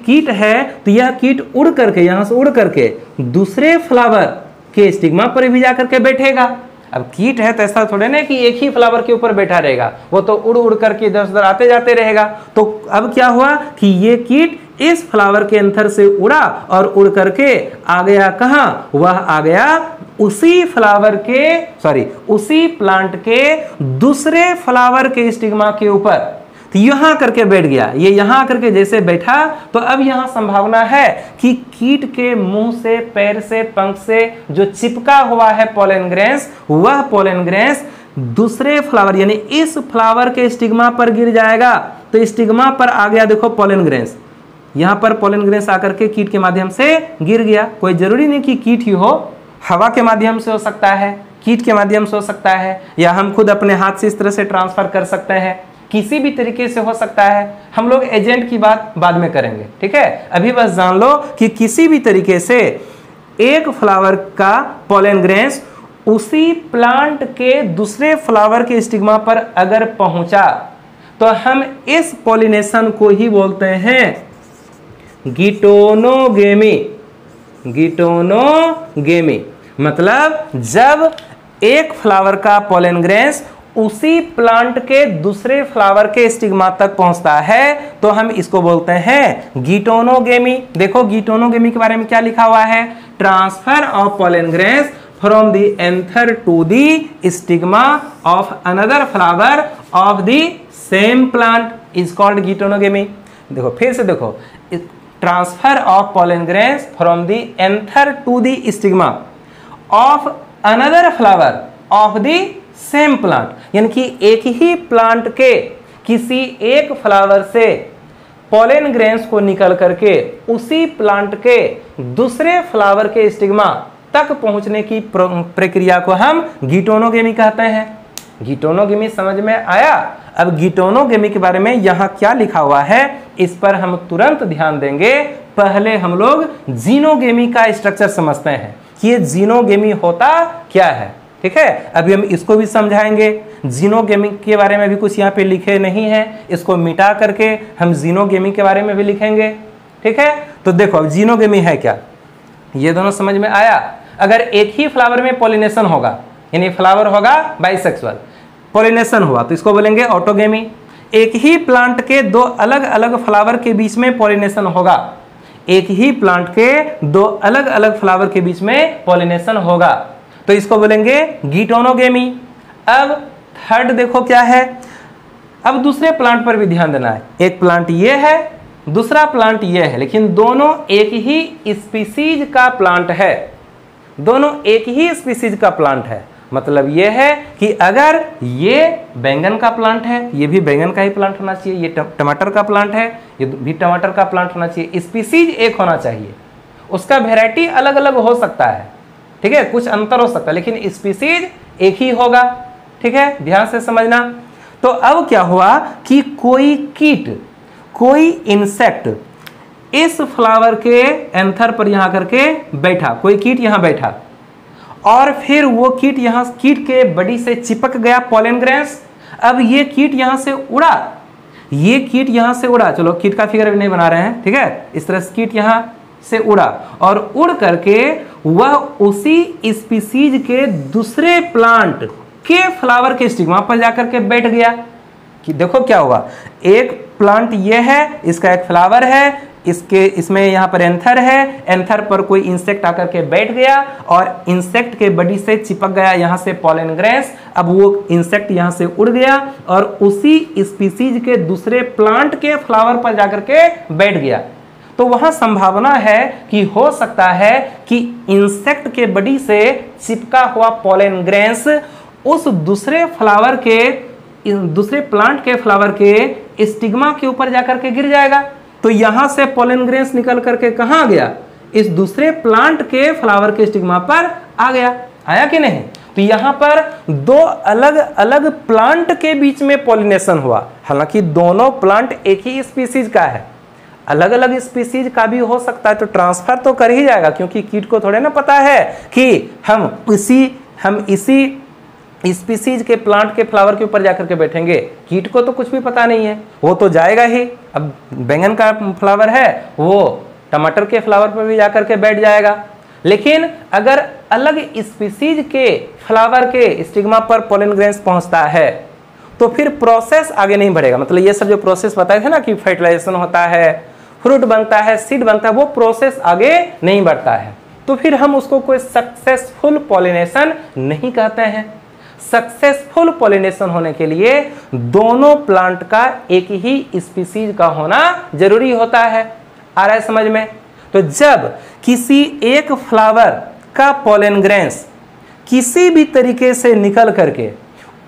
Speaker 1: कीट है तो यह कीट उड़ करके, यहां से उड़ करके दूसरे फ्लावर के स्टिग्मा पर भी जाकर के बैठेगा। अब कीट है तो ऐसा थोड़े ना कि एक ही फ्लावर के ऊपर बैठा रहेगा, वो तो उड़ उड़ करके इधर उधर आते जाते रहेगा। तो अब क्या हुआ कि ये कीट इस फ्लावर के एंथर से उड़ा और उड़ करके आ गया कहाँ, वह आ गया उसी फ्लावर के, सॉरी उसी प्लांट के दूसरे फ्लावर के स्टिग्मा के ऊपर। तो यहां करके बैठ गया, ये यहां करके जैसे बैठा तो अब यहां संभावना है कि कीट के मुंह से, पैर से, पंख से जो चिपका हुआ है पॉलन ग्रेन्स, वह पॉलन ग्रेन्स दूसरे फ्लावर यानी इस फ्लावर के स्टिग्मा पर गिर जाएगा। तो स्टिग्मा पर आ गया, देखो पॉलन ग्रेन्स, यहां पर पॉलन ग्रेन्स आकर के कीट के माध्यम से गिर गया। कोई जरूरी नहीं कि कीट ही हो, हवा के माध्यम से हो सकता है, कीट के माध्यम से हो सकता है, या हम खुद अपने हाथ से इस तरह से ट्रांसफर कर सकते हैं, किसी भी तरीके से हो सकता है। हम लोग एजेंट की बात बाद में करेंगे। ठीक है, अभी बस जान लो कि किसी भी तरीके से एक फ्लावर का पॉलन ग्रेन्स उसी प्लांट के दूसरे फ्लावर के स्टिग्मा पर अगर पहुंचा तो हम इस पॉलिनेशन को ही बोलते हैं गिटोनोगेमी। गिटोनोगेमी मतलब जब एक फ्लावर का पॉलन ग्रेन्स उसी प्लांट के दूसरे फ्लावर के स्टिग्मा तक पहुंचता है तो हम इसको बोलते हैं गिटोनोगेमी। देखो गिटोनोगेमी के बारे में क्या लिखा हुआ है, transfer of pollen grains from the anther to the stigma of another flower of the same plant is called geitonogamy. देखो फिर से देखो, transfer of pollen grains from the anther to the stigma of another flower of the same plant, यानी कि एक ही plant के किसी एक फ्लावर से पॉलन ग्रेन्स को निकल करके उसी प्लांट के दूसरे फ्लावर के स्टिग्मा तक पहुंचने की प्रक्रिया को हम गिटोनोगेमी कहते हैं। गिटोनोगेमी समझ में आया। अब गिटोनोगेमी के बारे में यहां क्या लिखा हुआ है इस पर हम तुरंत ध्यान देंगे। पहले हम लोग जीनोगेमी का स्ट्रक्चर समझते हैं कि ये जीनोगेमी होता क्या है। ठीक है, अभी हम इसको भी समझाएंगे। जीनोगेमी के बारे में भी कुछ यहाँ पे लिखे नहीं है, इसको मिटा करके हम जीनोगेमी के बारे में भी लिखेंगे। ठीक है, तो देखो अब जीनोगेमी है क्या, ये दोनों समझ में आया। अगर एक ही फ्लावर में पॉलिनेशन होगा, यानी फ्लावर होगा बाइसेक्सुअल, पॉलिनेशन हुआ तो इसको बोलेंगे ऑटोगेमी। एक ही प्लांट के दो अलग अलग फ्लावर के बीच में पॉलिनेशन होगा, एक ही प्लांट के दो अलग अलग फ्लावर के बीच में पॉलिनेशन होगा तो इसको बोलेंगे गिटोनोगेमी। अब थर्ड देखो क्या है, अब दूसरे प्लांट पर भी ध्यान देना है। एक प्लांट ये है, दूसरा प्लांट ये है, लेकिन दोनों एक ही स्पीसीज का प्लांट है, दोनों एक ही स्पीसीज का प्लांट है। मतलब ये है कि अगर ये बैंगन का प्लांट है, ये भी बैंगन का ही प्लांट होना चाहिए, ये टमाटर का प्लांट है, ये भी टमाटर का प्लांट होना चाहिए, स्पीसीज एक होना चाहिए। उसका वेराइटी अलग अलग हो सकता है, ठीक है, कुछ अंतर हो सकता है, लेकिन स्पीसीज एक ही होगा। ठीक है, ध्यान से समझना। तो अब क्या हुआ कि कोई कीट, कोई इंसेक्ट इस फ्लावर के एंथर पर यहां करके बैठा, कोई कीट यहां बैठा और फिर वो कीट यहां, कीट के बॉडी से चिपक गया पॉलन ग्रेन्स। अब ये कीट यहां से उड़ा, ये कीट यहां से उड़ा, चलो कीट का फिगर भी नहीं बना रहे हैं, ठीक है, इस तरह से कीट यहां से उड़ा और उड़ करके वह उसी स्पीसीज के दूसरे प्लांट के फ्लावर के स्टिग्मा पर जाकर के बैठ गया। कि देखो क्या हुआ, एक प्लांट ये है, इसका एक फ्लावर है, इसमें यहाँ पर एंथर है, एंथर पर कोई इंसेक्ट आकर के बैठ गया और इंसेक्ट के बॉडी से चिपक गया यहाँ से पॉलन ग्रेन्स। अब वो इंसेक्ट यहाँ से उड़ गया और उसी स्पीसीज के दूसरे प्लांट के फ्लावर पर जाकर के बैठ गया। तो वहां संभावना है कि हो सकता है कि इंसेक्ट के बॉडी से चिपका हुआ पॉलन ग्रेन्स उस दूसरे फ्लावर के, दूसरे प्लांट के फ्लावर के स्टिग्मा के ऊपर जाकर के गिर जाएगा। तो यहां से पॉलन ग्रेन्स निकल करके कहां आ गया, इस दूसरे प्लांट के फ्लावर के स्टिग्मा पर आ गया। आया कि नहीं? तो यहां पर दो अलग अलग प्लांट के बीच में पॉलिनेशन हुआ। हालांकि दोनों प्लांट एक ही स्पीसीज का है, अलग अलग स्पीसीज का भी हो सकता है, तो ट्रांसफर तो कर ही जाएगा, क्योंकि कीट को थोड़े ना पता है कि हम इसी स्पीसीज के प्लांट के फ्लावर के ऊपर जाकर के बैठेंगे। कीट को तो कुछ भी पता नहीं है, वो तो जाएगा ही। अब बैंगन का फ्लावर है, वो टमाटर के फ्लावर पर भी जाकर के बैठ जाएगा। लेकिन अगर अलग स्पीसीज के फ्लावर के स्टिग्मा पर पॉलन ग्रेन्स पहुंचता है तो फिर प्रोसेस आगे नहीं बढ़ेगा। मतलब ये सब जो प्रोसेस बताए थे ना कि फर्टिलाइजेशन होता है, फ्रूट बनता है, सीड बनता है, वो प्रोसेस आगे नहीं बढ़ता है, तो फिर हम उसको कोई सक्सेसफुल पॉलिनेशन नहीं कहते हैं। सक्सेसफुल पॉलिनेशन होने के लिए दोनों प्लांट का एक ही स्पीसीज का होना जरूरी होता है। आ रहा है समझ में? तो जब किसी एक फ्लावर का पॉलन ग्रेन्स किसी भी तरीके से निकल करके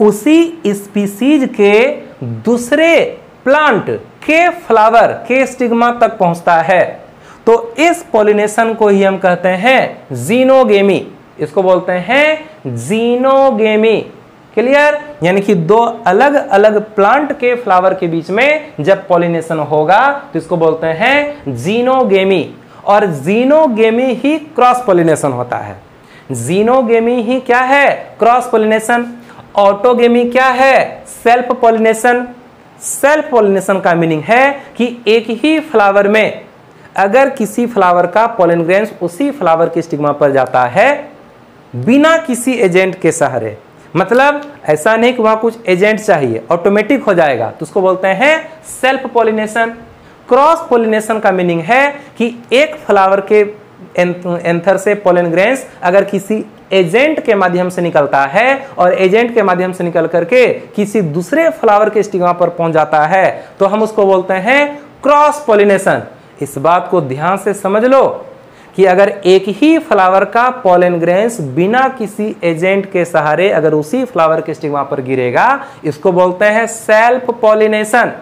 Speaker 1: उसी स्पीसीज के दूसरे प्लांट के फ्लावर के स्टिग्मा तक पहुंचता है, तो इस पॉलिनेशन को ही हम कहते हैं जीनोगेमी। इसको बोलते हैं जीनोगेमी। क्लियर? यानी कि दो अलग अलग प्लांट के फ्लावर के बीच में जब पॉलिनेशन होगा तो इसको बोलते हैं जीनोगेमी। और जीनोगेमी ही क्रॉस पॉलिनेशन होता है। जीनोगेमी ही क्या है? Cross pollination. ऑटोगेमी क्या है? Self pollination. सेल्फ पॉलिनेशन का मीनिंग है कि एक ही फ्लावर में अगर किसी फ्लावर का पॉलन ग्रेन्स उसी फ्लावर के स्टिग्मा पर जाता है बिना किसी एजेंट के सहारे, मतलब ऐसा नहीं कि वहां कुछ एजेंट चाहिए, ऑटोमेटिक हो जाएगा, तो उसको बोलते हैं सेल्फ पॉलिनेशन। क्रॉस पॉलिनेशन का मीनिंग है कि एक फ्लावर के एंथर से पॉलन ग्रेन्स अगर किसी एजेंट के माध्यम से निकलता है और एजेंट के माध्यम से निकल करके किसी दूसरे फ्लावर के स्टिग्मा पर पहुंच जाता है तो हम उसको बोलते हैं क्रॉस पॉलिनेशन। इस बात को ध्यान से समझ लो कि अगर एक ही फ्लावर का पॉलन ग्रेन्स बिना किसी एजेंट के सहारे अगर उसी फ्लावर के स्टिग्मा पर गिरेगा, इसको बोलते हैं सेल्फ पॉलिनेशन।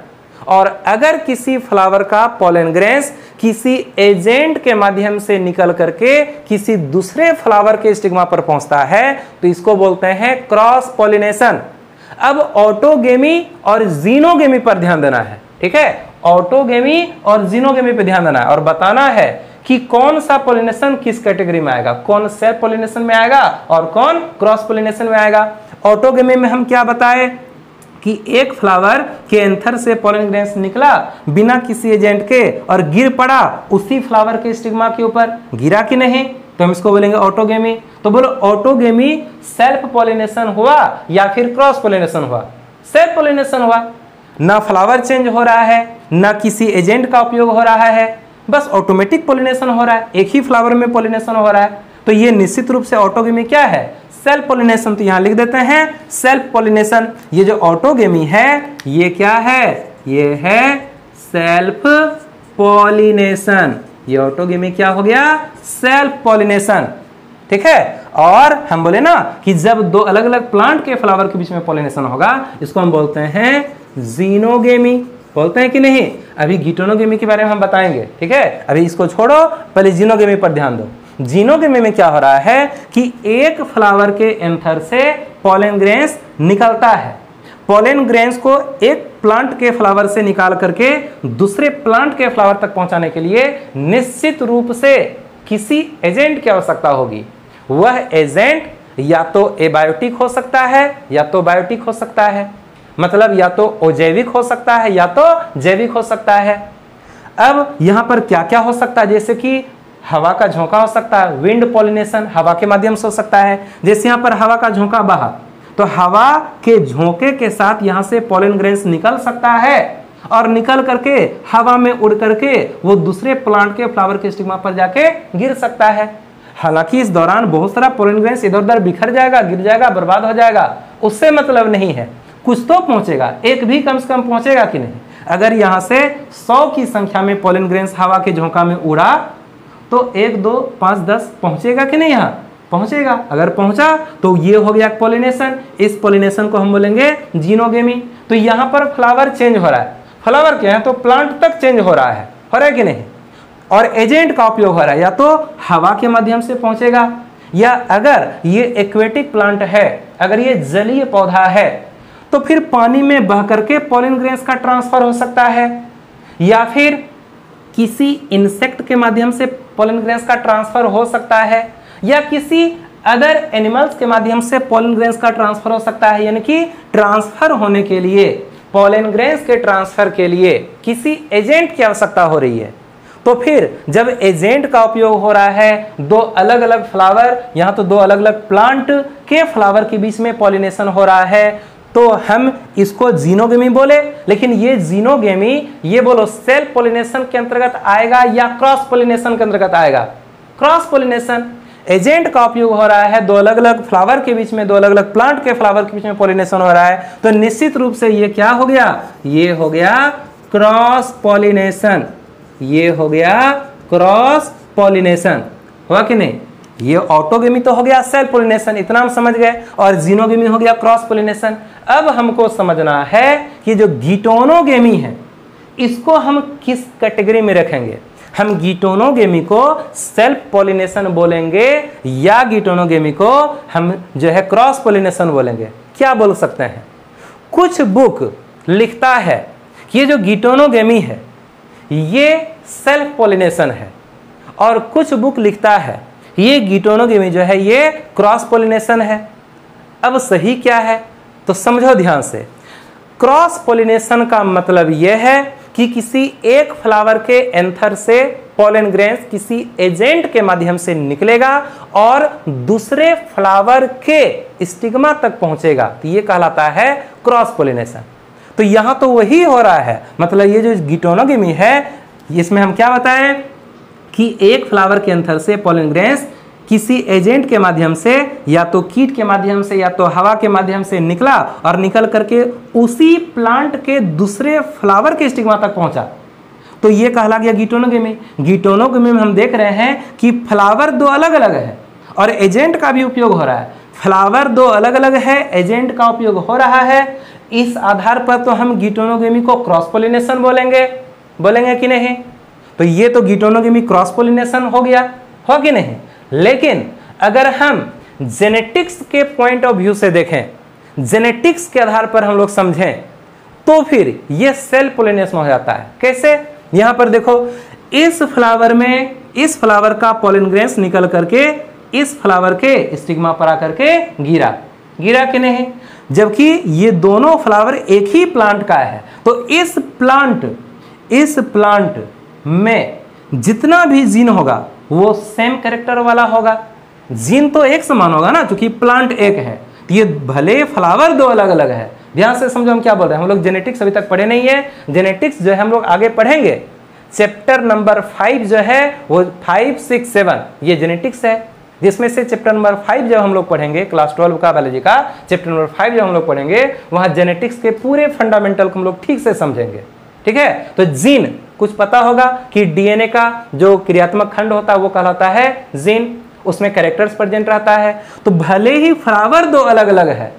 Speaker 1: और अगर किसी फ्लावर का पॉलन ग्रेन्स किसी एजेंट के माध्यम से निकल करके किसी दूसरे फ्लावर के स्टिग्मा पर पहुंचता है तो इसको बोलते हैं क्रॉस पॉलिनेशन। अब ऑटोगेमी और जीनोगेमी पर ध्यान देना है, ठीक है? ऑटोगेमी और जीनोगेमी पर ध्यान देना है और बताना है कि कौन सा पॉलिनेशन किस कैटेगरी में आएगा, कौन सेल्फ पॉलिनेशन में आएगा और कौन क्रॉस पॉलिनेशन में आएगा। ऑटोगेमी में हम क्या बताए कि एक फ्लावर के एंथर से पॉलन ग्रेन्स निकला बिना किसी एजेंट के और गिर पड़ा उसी फ्लावर के स्टिग्मा के ऊपर, गिरा कि नहीं, तो हम इसको बोलेंगे ऑटोगेमी। तो बोलो ऑटोगेमी सेल्फ पॉलिनेशन हुआ या फिर क्रॉस पॉलिनेशन हुआ? सेल्फ पॉलिनेशन हुआ। ना फ्लावर चेंज हो रहा है, ना किसी एजेंट का उपयोग हो रहा है, बस ऑटोमेटिक पॉलिनेशन हो रहा है, एक ही फ्लावर में पॉलिनेशन हो रहा है। तो ये निश्चित रूप से ऑटोगेमी क्या है? Self pollination. तो यहां लिख देते हैं सेल्फ पॉलिनेशन। ये जो ऑटोगेमी है ये क्या है? ये है सेल्फ पॉलिनेशन। ये ऑटोगेमी क्या हो गया? सेल्फ पॉलिनेशन, ठीक है? और हम बोले ना कि जब दो अलग अलग प्लांट के फ्लावर के बीच में पॉलिनेशन होगा इसको हम बोलते हैं जीनोगेमी। बोलते हैं कि नहीं? अभी गिटोनोगेमी के बारे में हम बताएंगे, ठीक है? अभी इसको छोड़ो, पहले जीनोगेमी पर ध्यान दो। जीनोगेमी में क्या हो रहा है कि एक फ्लावर के एंथर से पॉलन ग्रेन्स निकलता है। पॉलन ग्रेन्स को एक प्लांट के फ्लावर से निकाल करके दूसरे प्लांट के फ्लावर तक पहुंचाने के लिए निश्चित रूप से किसी एजेंट की आवश्यकता होगी। वह एजेंट या तो एबायोटिक हो सकता है या तो बायोटिक हो सकता है, मतलब या तो अजैविक हो सकता है या तो जैविक हो सकता है। अब यहां पर क्या क्या हो सकता है? जैसे कि हवा का झोंका हो सकता है, विंड पॉलिनेशन हवा के माध्यम से हो सकता है। जैसे यहाँ पर हवा का झोंका बहा तो हवा के झोंके के साथ यहाँ से पॉलन ग्रेन्स निकल सकता है और निकल करके हवा में उड़ करके वो दूसरे प्लांट के फ्लावर के स्टिग्मा पर जाके गिर सकता है। हालांकि इस दौरान बहुत सारा पॉलन ग्रेन्स इधर उधर बिखर जाएगा, गिर जाएगा, बर्बाद हो जाएगा, उससे मतलब नहीं है, कुछ तो पहुंचेगा, एक भी कम से कम पहुंचेगा कि नहीं। अगर यहाँ से 100 की संख्या में पॉलन ग्रेन्स हवा के झोंका में उड़ा तो 1, 2, 5, 10 पहुंचेगा कि नहीं, यहाँ पहुंचेगा। अगर पहुंचा तो ये हो गया पॉलिनेशन। इस पॉलिनेशन को हम बोलेंगे जीनोगेमी। तो यहाँ पर फ्लावर चेंज हो रहा है, फ्लावर क्या है तो प्लांट तक चेंज हो रहा है कि नहीं। और एजेंट का उपयोग हो रहा है, या तो हवा के माध्यम से पहुंचेगा, या अगर ये एक्वेटिक प्लांट है, अगर ये जलीय पौधा है तो फिर पानी में बह करके पॉलन ग्रेन्स का ट्रांसफर हो सकता है, या फिर किसी इंसेक्ट के माध्यम से पॉलन ग्रेन्स का ट्रांसफर हो सकता है, या किसी अदर एनिमल्स के माध्यम से पॉलन ग्रेन्स का ट्रांसफर हो सकता है। यानी कि ट्रांसफर होने के लिए, पॉलन ग्रेन्स के ट्रांसफर के लिए किसी एजेंट की आवश्यकता हो रही है। तो फिर जब एजेंट का उपयोग हो रहा है, दो अलग अलग फ्लावर, यहाँ तो दो अलग अलग प्लांट के फ्लावर के बीच में पॉलिनेशन हो रहा है, तो हम इसको जीनोगेमी बोले। लेकिन ये जीनोगेमी, ये बोलो सेल्फ पॉलिनेशन के अंतर्गत आएगा या क्रॉस पॉलिनेशन के अंतर्गत आएगा? Cross pollination. एजेंट का उपयोग हो रहा है, दो अलग अलग फ्लावर के बीच में, दो अलग अलग प्लांट के फ्लावर के बीच में पॉलिनेशन हो रहा है, तो निश्चित रूप से ये क्या हो गया, ये हो गया क्रॉस पॉलिनेशन। ये हो गया क्रॉस पॉलिनेशन, हुआ कि नहीं। ये ऑटोगेमी तो हो गया सेल्फ पॉलिनेशन, इतना हम समझ गए, और जीनोगेमी हो गया क्रॉस पॉलिनेशन। अब हमको समझना है कि जो गिटोनोगेमी है इसको हम किस कैटेगरी में रखेंगे। हम गिटोनोगेमी को सेल्फ पॉलिनेशन बोलेंगे या गिटोनोगेमी को हम जो है क्रॉस पॉलिनेशन बोलेंगे? क्या बोल सकते हैं? कुछ बुक लिखता है कि ये जो गिटोनोगेमी है ये सेल्फ पॉलिनेशन है, और कुछ बुक लिखता है ये गिटोनोगेमी जो है ये क्रॉस पॉलिनेशन है। अब सही क्या है तो समझो ध्यान से। क्रॉस पॉलिनेशन का मतलब यह है कि किसी एक फ्लावर के एंथर से पॉलन ग्रेन्स किसी एजेंट के माध्यम से निकलेगा और दूसरे फ्लावर के स्टिग्मा तक पहुंचेगा, तो ये कहलाता है क्रॉस पॉलिनेशन। तो यहां तो वही हो रहा है, मतलब ये जो गिटोनोगेमी है इसमें हम क्या बताएं कि एक फ्लावर के एंथर से पॉलन ग्रेन्स किसी एजेंट के माध्यम से, या तो कीट के माध्यम से या तो हवा के माध्यम से निकला और निकल करके उसी प्लांट के दूसरे फ्लावर के स्टिग्मा तक पहुंचा, तो ये कहला गया गिटोनोगेमी। गिटोनोगेमी में हम देख रहे हैं कि फ्लावर दो अलग अलग है और एजेंट का भी उपयोग हो रहा है। फ्लावर दो अलग अलग है, एजेंट का उपयोग हो रहा है, इस आधार पर तो हम गिटोनोगेमी को क्रॉस पॉलिनेशन बोलेंगे कि नहीं। तो ये तो गिटोनोगेमी क्रॉस पॉलिनेशन हो गया, हो कि नहीं। लेकिन अगर हम जेनेटिक्स के पॉइंट ऑफ व्यू से देखें, जेनेटिक्स के आधार पर हम लोग समझें, तो फिर ये सेल्फ पॉलिनेशन हो जाता है। कैसे? यहां पर देखो, इस फ्लावर में इस फ्लावर का पॉलन ग्रेन्स निकल करके इस फ्लावर के स्टिग्मा पर आकर के गिरा कि नहीं। जबकि ये दोनों फ्लावर एक ही प्लांट का है, तो इस प्लांट में जितना भी जीन होगा वो सेम कैरेक्टर वाला होगा। जीन तो एक समान होगा ना, क्योंकि प्लांट एक है। तो ये भले फ्लावर दो अलग अलग है। ध्यान से समझो हम क्या बोल रहे हैं। हम लोग जेनेटिक्स अभी तक पढ़े नहीं है, जेनेटिक्स जो है हम लोग आगे पढ़ेंगे। चैप्टर नंबर 5 जो है वो 5, 6, 7 ये जेनेटिक्स है, जिसमें से चैप्टर नंबर 5 जब हम लोग पढ़ेंगे क्लास 12 का बायोलॉजी का चैप्टर नंबर 5 जब हम लोग पढ़ेंगे, वहां जेनेटिक्स के पूरे फंडामेंटल को हम लोग ठीक से समझेंगे। ठीक है, तो जीन कुछ पता होगा कि डीएनए का जो क्रियात्मक खंड होता है वो कहलाता है जीन, उसमें कैरेक्टर्स प्रेजेंट रहता है। तो भले ही फ्लावर दो अलग अलग है,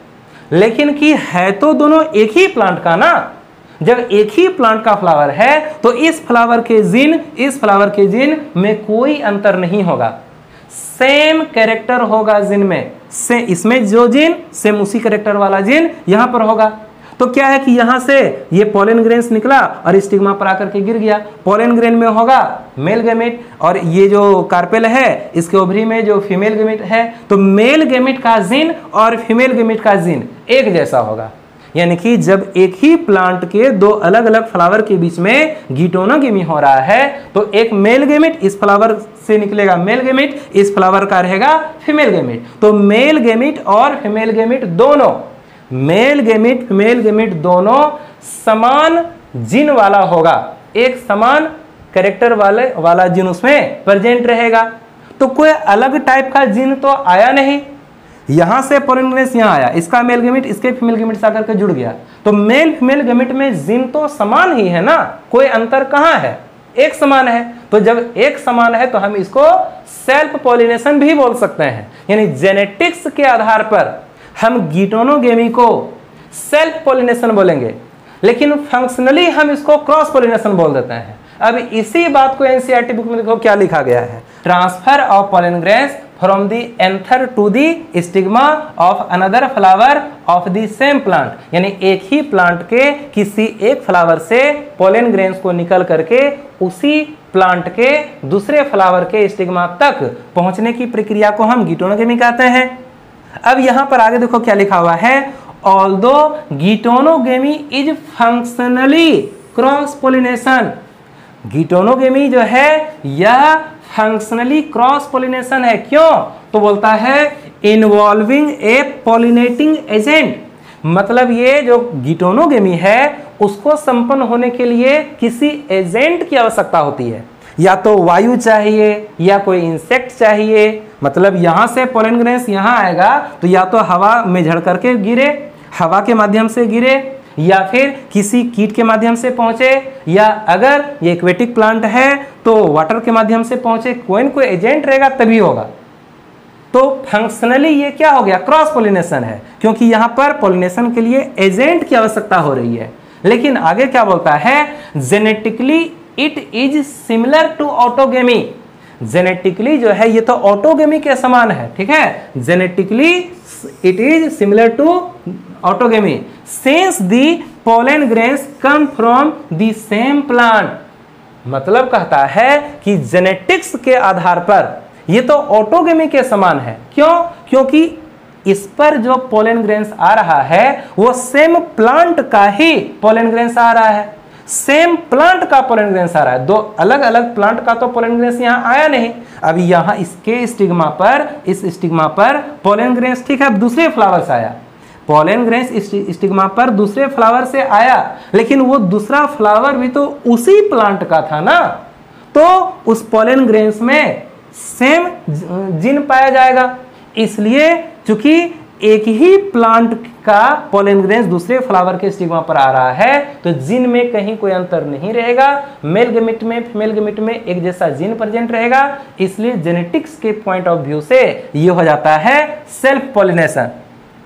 Speaker 1: लेकिन कि है तो दोनों एक ही प्लांट का ना। जब एक ही प्लांट का फ्लावर है तो इस फ्लावर के जीन इस फ्लावर के जीन में कोई अंतर नहीं होगा, सेम कैरेक्टर होगा जीन में। से इसमें जो जीन सेम उसी कैरेक्टर वाला जीन यहां पर होगा। तो क्या है कि यहां से ये पॉलन ग्रेन्स निकला और स्टिग्मा पर आकर के गिर गया। पॉलन ग्रेन में होगा मेल गैमेट, और ये जो कार्पेल है इसके ओवरी में जो फीमेल गैमेट है, तो मेल गैमेट का जीन और फीमेल गैमेट का जीन एक जैसा होगा। यानी कि जब एक ही प्लांट के दो अलग अलग फ्लावर के बीच में गिटोनोगेमी हो रहा है, तो एक मेल गैमेट इस फ्लावर से निकलेगा मेल गेमिट, इस फ्लावर का रहेगा फीमेल गेमिट। तो मेल गेमिट और फीमेल गेमिट दोनों, मेल गेमिट फीमेल गेमिट दोनों समान जीन वाला होगा, एक समान कैरेक्टर वाला जीन उसमें प्रेजेंट रहेगा। तो कोई अलग टाइप का जीन तो आया नहीं, यहां से पोलन ग्रेन्स यहां आया, इसका मेल गेमिट इसके फीमेल गेमिट से आकर के जुड़ गया, तो मेल फीमेल गेमिट में जीन तो समान ही है ना, कोई अंतर कहां है, एक समान है। तो जब एक समान है तो हम इसको सेल्फ पॉलिनेशन भी बोल सकते हैं, यानी जेनेटिक्स के आधार पर हम गिटोनोगेमी को सेल्फ पॉलिनेशन बोलेंगे, लेकिन फंक्शनली हम इसको क्रॉस पॉलिनेशन बोल देते हैं। अब इसी बात को एनसीईआरटी बुक में देखो क्या लिखा गया है, transfer of pollen grains from the anther to the stigma of another flower of the same plant, यानी एक ही प्लांट के किसी एक फ्लावर से पोलन ग्रेन्स को निकल करके उसी प्लांट के दूसरे फ्लावर के स्टिग्मा तक पहुंचने की प्रक्रिया को हम गिटोनोगेमी कहते हैं। अब यहां पर आगे देखो क्या लिखा हुआ है, although geitonogamy is functionally cross pollination, geitonogamy जो है यह फंक्शनली क्रॉस पोलिनेशन है। क्यों? तो बोलता है इन्वॉल्विंग ए पॉलिनेटिंग एजेंट, मतलब ये जो गिटोनोगेमी है उसको संपन्न होने के लिए किसी एजेंट की आवश्यकता होती है, या तो वायु चाहिए या कोई इंसेक्ट चाहिए। मतलब यहां से पोलन ग्रेन्स यहां आएगा तो या तो हवा में झड़ करके गिरे, हवा के माध्यम से गिरे, या फिर किसी कीट के माध्यम से पहुंचे, या अगर ये एक्वेटिक प्लांट है तो वाटर के माध्यम से पहुंचे, कोई न कोई एजेंट रहेगा तभी होगा। तो फंक्शनली ये क्या हो गया, क्रॉस पोलिनेशन है, क्योंकि यहां पर पोलिनेशन के लिए एजेंट की आवश्यकता हो रही है। लेकिन आगे क्या बोलता है, genetically it is similar to autogamy, genetically जो है ये तो ऑटोगेमी के समान है, ठीक है, genetically it is similar to autogamy since the pollen grains come from the same plant. मतलब कहता है कि जेनेटिक्स के आधार पर ये तो ऑटोगेमी के समान है। क्यों? क्योंकि इस पर जो पोलन ग्रेन्स आ रहा है वो सेम प्लांट का ही पोलन ग्रेन्स आ रहा है, सेम प्लांट का पोलन ग्रेन्स आ रहा है, दो अलग अलग प्लांट का तो पोलन ग्रेन्स यहाँ आया नहीं। अब यहाँ इसके स्टिग्मा पर, इस स्टिग्मा पर पोलन ग्रेन्स, ठीक है, अब दूसरे फ्लावर से आया, पोलन ग्रेन्स स्टिग्मा पर दूसरे फ्लावर से आया, लेकिन वो दूसरा फ्लावर भी तो उसी प्लांट का था ना, तो उस पोलन ग्रेन्स में सेम जीन पाया जाएगा। इसलिए चूंकि एक ही प्लांट का पोलन ग्रेन्स दूसरे फ्लावर के स्टिग्मा पर आ रहा है तो जीन में कहीं कोई अंतर नहीं रहेगा, मेल गेमिट में फीमेल गेमिट में एक जैसा जीन प्रेजेंट रहेगा। इसलिए जेनेटिक्स के पॉइंट ऑफ व्यू से ये हो जाता है सेल्फ पॉलिनेशन।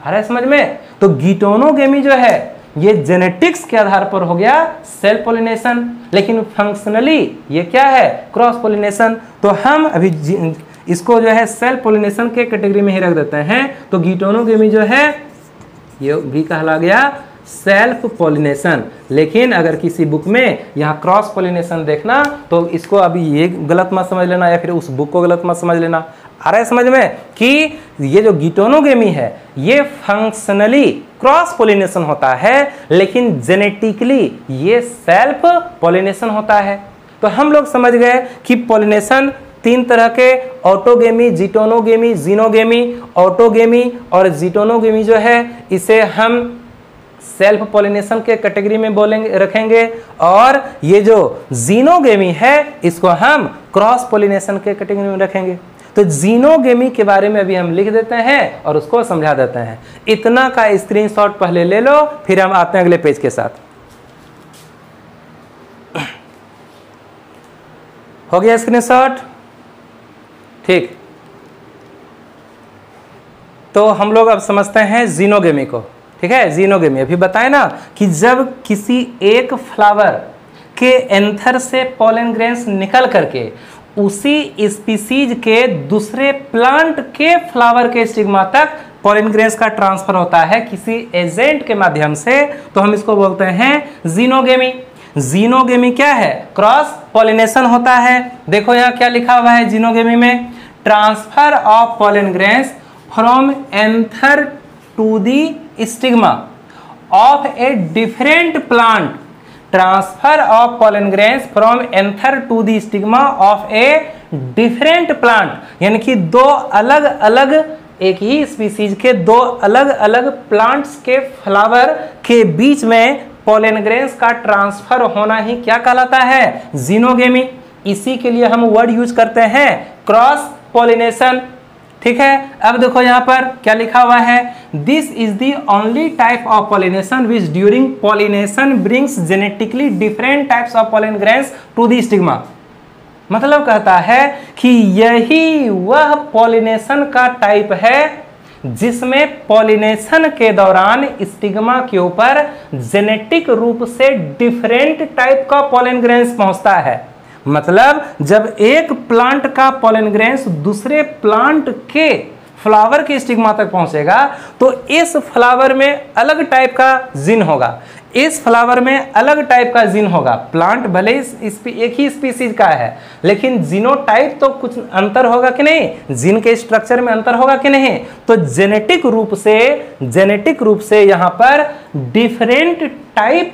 Speaker 1: आ रहा है समझ में? तो गिटोनोगेमी जो है ये जेनेटिक्स के आधार पर हो गया सेल्फ पॉलिनेशन, लेकिन फंक्शनली ये क्या है, क्रॉस पॉलिनेशन। तो हम अभी इसको जो है सेल्फ पॉलिनेशन के कैटेगरी में ही रख देते हैं। तो गिटोनोगेमी जो है ये भी कहला गया सेल्फ पॉलिनेशन। लेकिन अगर किसी बुक में यहाँ क्रॉस पॉलिनेशन देखना तो इसको अभी ये गलत मत समझ लेना या फिर उस बुक को गलत मत समझ लेना। आ रहा है समझ में कि ये जो गिटोनोगेमी है ये फंक्शनली क्रॉस पॉलिनेशन होता है, लेकिन जेनेटिकली ये सेल्फ पॉलिनेशन होता है। तो हम लोग समझ गए कि पॉलिनेशन तीन तरह के, ऑटोगेमी, जिटोनोगेमी, जीनोगेमी। ऑटोगेमी और जिटोनोगेमी जो है इसे हम सेल्फ पॉलिनेशन के कैटेगरी में बोलेंगे, रखेंगे, और ये जो जीनोगेमी है इसको हम क्रॉस पॉलिनेशन के कैटेगरी में रखेंगे। तो जीनोगेमी के बारे में अभी हम लिख देते हैं और उसको समझा देते हैं। इतना का स्क्रीनशॉट पहले ले लो, फिर हम आते हैं अगले पेज के साथ। हो गया स्क्रीनशॉट? ठीक, तो हम लोग अब समझते हैं जीनोगेमी को। ठीक है, जीनोगेमी अभी बताए ना कि जब किसी एक फ्लावर के एंथर से पोलन ग्रेन्स निकल करके उसी स्पीसीज के दूसरे प्लांट के फ्लावर के स्टिग्मा तक पोलन ग्रेन्स का ट्रांसफर होता है किसी एजेंट के माध्यम से, तो हम इसको बोलते हैं जीनोगेमी। जीनोगेमी क्या है? क्रॉस पॉलिनेशन होता है। देखो यहाँ क्या लिखा हुआ है जीनोगेमी में, transfer of pollen grains from anther to the stigma of a different plant, transfer of pollen grains from anther to the stigma of a different plant, यानी कि दो अलग अलग, एक ही स्पीसीज के दो अलग अलग प्लांट्स के फ्लावर के बीच में पोलन ग्रेन्स का ट्रांसफर होना ही क्या कहलाता है? जीनोगेमी। इसी के लिए हम वर्ड यूज करते हैं क्रॉस पॉलिनेशन। ठीक है, अब देखो यहां पर क्या लिखा हुआ है, this is the only type of pollination which during pollination brings genetically different types of pollen grains to the stigma. मतलब कहता है कि यही वह पॉलिनेशन का टाइप है जिसमें पॉलिनेशन के दौरान स्टिग्मा के ऊपर जेनेटिक रूप से डिफरेंट टाइप का पोलन ग्रेन्स पहुंचता है। मतलब जब एक प्लांट का पोलन ग्रेन्स दूसरे प्लांट के फ्लावर के स्टिग्मा तक पहुंचेगा तो इस फ्लावर में अलग टाइप का जीन होगा, इस फ्लावर में अलग टाइप का जीन होगा। प्लांट भले एक ही स्पीसीज का है लेकिन जीनोटाइप तो कुछ अंतर होगा कि नहीं, जीन के स्ट्रक्चर में अंतर होगा कि नहीं। तो जेनेटिक रूप से यहां पर डिफरेंट टाइप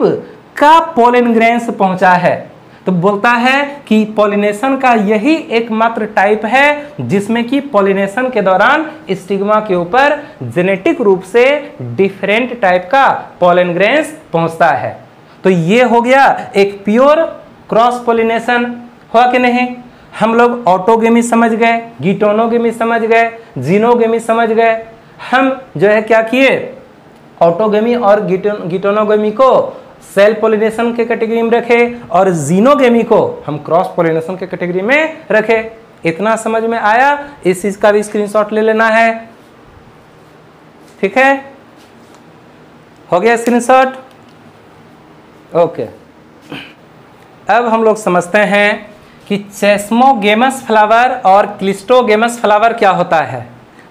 Speaker 1: का पोलन ग्रेन्स पहुंचा है। तो बोलता है कि पॉलिनेशन का यही एकमात्र टाइप है जिसमें कि पॉलिनेशन के दौरान स्टिग्मा के ऊपर जेनेटिक रूप से डिफरेंट टाइप का पोलन ग्रेन्स पहुंचता है। तो ये हो गया एक प्योर क्रॉस पॉलिनेशन, हुआ कि नहीं। हम लोग ऑटोगेमी समझ गए, गिटोनोगेमी समझ गए, जीनोगेमी समझ गए। हम जो है क्या किए, ऑटोगेमी और गिटोनोगेमी को सेल पॉलिनेशन के कैटेगरी में रखे और जीनोगेमी को हम क्रॉस पॉलिनेशन के कैटेगरी में रखे। इतना समझ में आया, इस चीज का भी स्क्रीनशॉट ले लेना है। ठीक है, हो गया स्क्रीनशॉट, ओके। अब हम लोग समझते हैं कि चेस्मोगेमस फ्लावर और क्लिस्टोगेमस फ्लावर क्या होता है।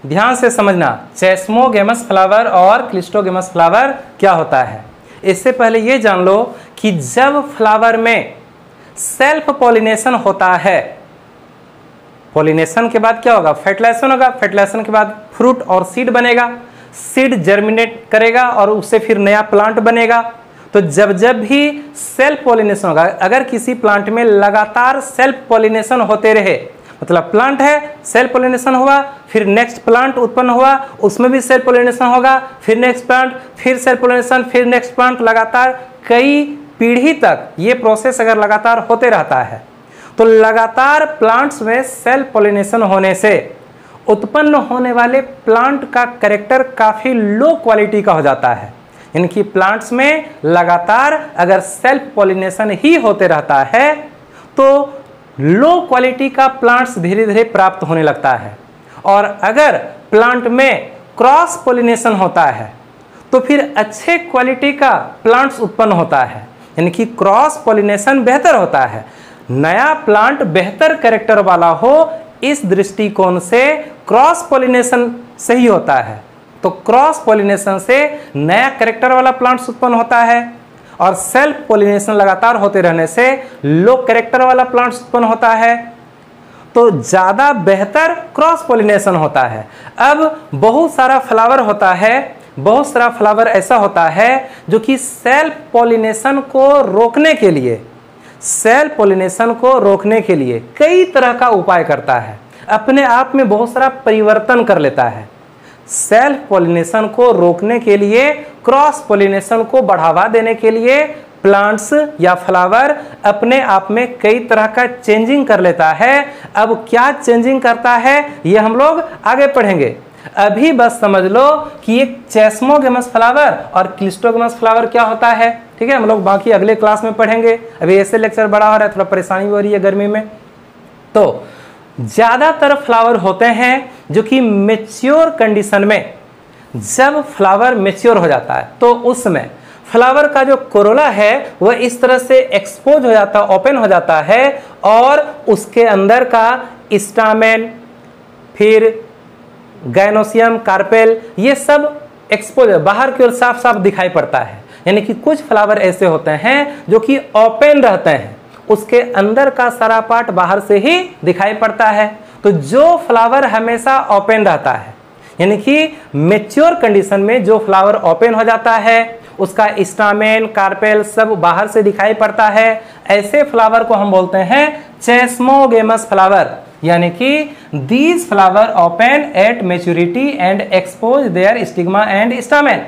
Speaker 1: ध्यान से समझना, चेस्मोगेमस फ्लावर और क्लिस्टोगेमस फ्लावर क्या होता है। इससे पहले ये जान लो कि जब फ्लावर में सेल्फ पॉलिनेशन होता है, पॉलिनेशन के बाद क्या होगा, फर्टिलाइजेशन होगा, फर्टिलाइजेशन के बाद फ्रूट और सीड बनेगा, सीड जर्मिनेट करेगा और उससे फिर नया प्लांट बनेगा। तो जब भी सेल्फ पॉलिनेशन होगा, अगर किसी प्लांट में लगातार सेल्फ पॉलिनेशन होते रहे, मतलब प्लांट है, सेल्फ पॉलिनेशन हुआ, फिर नेक्स्ट प्लांट उत्पन्न हुआ, उसमें भी सेल्फ पॉलिनेशन होगा, फिर नेक्स्ट प्लांट, फिर सेल्फ पॉलिनेशन, फिर नेक्स्ट प्लांट, लगातार कई पीढ़ी तक ये प्रोसेस अगर लगातार होते रहता है तो लगातार प्लांट्स में सेल्फ पॉलिनेशन होने से उत्पन्न होने वाले प्लांट का कैरेक्टर काफी लो क्वालिटी का हो जाता है। इनकी प्लांट्स में लगातार अगर सेल्फ पॉलिनेशन ही होते रहता है तो लो क्वालिटी का प्लांट्स धीरे धीरे प्राप्त होने लगता है। और अगर प्लांट में क्रॉस पॉलिनेशन होता है तो फिर अच्छे क्वालिटी का प्लांट्स उत्पन्न होता है, यानी कि क्रॉस पॉलिनेशन बेहतर होता है। नया प्लांट बेहतर कैरेक्टर वाला हो, इस दृष्टिकोण से क्रॉस पॉलिनेशन सही होता है। तो क्रॉस पॉलिनेशन से नया कैरेक्टर वाला प्लांट्स उत्पन्न होता है और सेल्फ पॉलिनेशन लगातार होते रहने से लो कैरेक्टर वाला प्लांट्स उत्पन्न होता है। तो ज्यादा बेहतर क्रॉस पॉलिनेशन होता है। अब बहुत सारा फ्लावर होता है, बहुत सारा फ्लावर ऐसा होता है जो कि सेल्फ पॉलिनेशन को रोकने के लिए कई तरह का उपाय करता है, अपने आप में बहुत सारा परिवर्तन कर लेता है। सेल्फ पॉलिनेशन को रोकने के लिए, क्रॉस पॉलिनेशन को बढ़ावा देने के लिए प्लांट्स या फ्लावर अपने आप में कई तरह का चेंजिंग कर लेता है। अब क्या चेंजिंग करता है ये हम लोग आगे पढ़ेंगे। अभी बस समझ लो कि एक चेस्मोगेमस फ्लावर और क्लिस्टोगेमस फ्लावर क्या होता है। ठीक है, हम लोग बाकी अगले क्लास में पढ़ेंगे। अभी ऐसे लेक्चर बड़ा हो रहा है, थोड़ा परेशानी हो रही है गर्मी में। तो ज्यादातर फ्लावर होते हैं जो कि मेच्योर कंडीशन में, जब फ्लावर मेच्योर हो जाता है तो उसमें फ्लावर का जो कोरोला है वह इस तरह से एक्सपोज हो जाता है, ओपन हो जाता है और उसके अंदर का स्टामेन, फिर गाइनोसियम, कार्पेल, ये सब एक्सपोज बाहर की ओर साफ साफ दिखाई पड़ता है। यानी कि कुछ फ्लावर ऐसे होते हैं जो कि ओपन रहते हैं, उसके अंदर का सारा पार्ट बाहर से ही दिखाई पड़ता है। तो जो फ्लावर हमेशा ओपन रहता है, यानी कि मेच्योर कंडीशन में जो फ्लावर ओपन हो जाता है, उसका स्टामेन, कार्पेल सब बाहर से दिखाई पड़ता है, ऐसे फ्लावर को हम बोलते हैं चेस्मोगेमस फ्लावर यानी कि these flowers open at maturity and expose their stigma and stamen.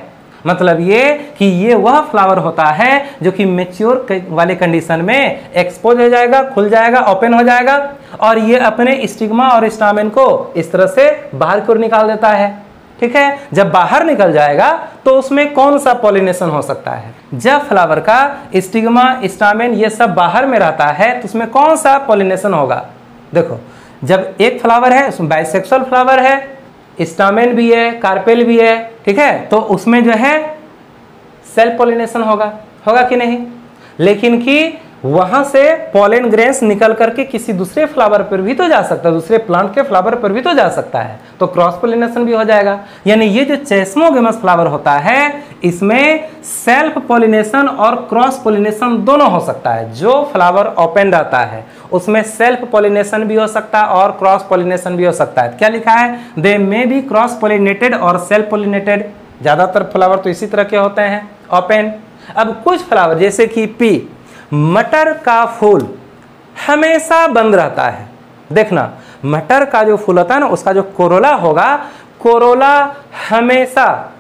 Speaker 1: मतलब ये कि ये वह फ्लावर होता है जो कि मेच्योर वाले कंडीशन में एक्सपोज हो जाएगा, खुल जाएगा, ओपन हो जाएगा और ये अपने स्टिग्मा और स्टामेन को इस तरह से बाहर की ओर निकाल देता है। ठीक है, जब बाहर निकल जाएगा तो उसमें कौन सा पॉलिनेशन हो सकता है? जब फ्लावर का स्टिग्मा, स्टामेन ये सब बाहर में रहता है तो उसमें कौन सा पॉलिनेशन होगा? देखो, जब एक फ्लावर है उसमें बाइसेक्सुअल फ्लावर है, स्टामेन भी है, कार्पेल भी है, ठीक है, तो उसमें जो है सेल्फ पॉलिनेशन होगा कि नहीं? लेकिन कि वहां से पॉलन ग्रेन्स निकल करके किसी दूसरे फ्लावर पर भी तो जा सकता है, दूसरे प्लांट के फ्लावर पर भी तो जा सकता है, तो क्रॉस पॉलिनेशन भी हो जाएगा। यानी ये जो चेस्मोगेमस फ्लावर होता है इसमें सेल्फ पॉलिनेशन और क्रॉस पॉलिनेशन दोनों हो सकता है। जो फ्लावर ओपन रहता है उसमें सेल्फ पॉलिनेशन भी हो सकता है और क्रॉस पॉलिनेशन भी हो सकता है। क्या लिखा है? दे मे बी क्रॉस पॉलिनेटेड और सेल्फ पॉलिनेटेड। ज्यादातर फ्लावर तो इसी तरह के होते हैं, ओपन। अब कुछ फ्लावर जैसे कि पी, मटर का फूल हमेशा बंद रहता है। देखना, मटर का जो फूल होता है ना उसका जो कोरोला होगा, कोरोला हमेशा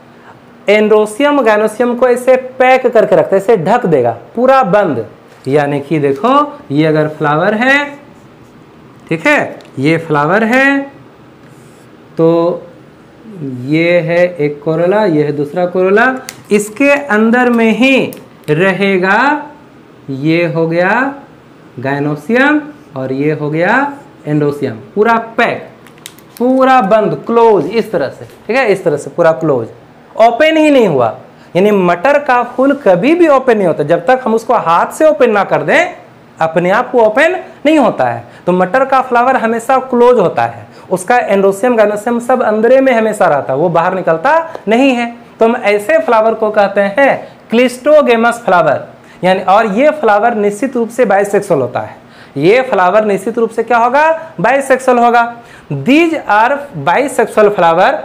Speaker 1: एंड्रोसियम गाइनोसियम को ऐसे पैक करके रखता है, ऐसे ढक देगा, पूरा बंद। यानी कि देखो, ये अगर फ्लावर है, ठीक है, ये फ्लावर है तो ये है एक कोरोला, ये है दूसरा कोरोला, इसके अंदर में ही रहेगा, ये हो गया गाइनोसियम और ये हो गया एंडोसियम, पूरा पैक, पूरा बंद, क्लोज, इस तरह से। ठीक है, इस तरह से पूरा क्लोज, ओपन ही नहीं हुआ। यानी मटर का फूल कभी भी ओपन नहीं होता जब तक हम उसको हाथ से ओपन ना कर दें, अपने आप को ओपन नहीं होता है। तो मटर का फ्लावर हमेशा क्लोज होता है, उसका एंडोसियम गाइनोसियम सब अंदरे में हमेशा रहता है, वो बाहर निकलता नहीं है। तो हम ऐसे फ्लावर को कहते हैं क्लिस्टोगेमस फ्लावर। यानी और ये फ्लावर निश्चित रूप से बाइसेक्सुअल होता है। ये फ्लावर निश्चित रूप से क्या होगा? बाइसेक्सुअल होगा। These are bisexual flower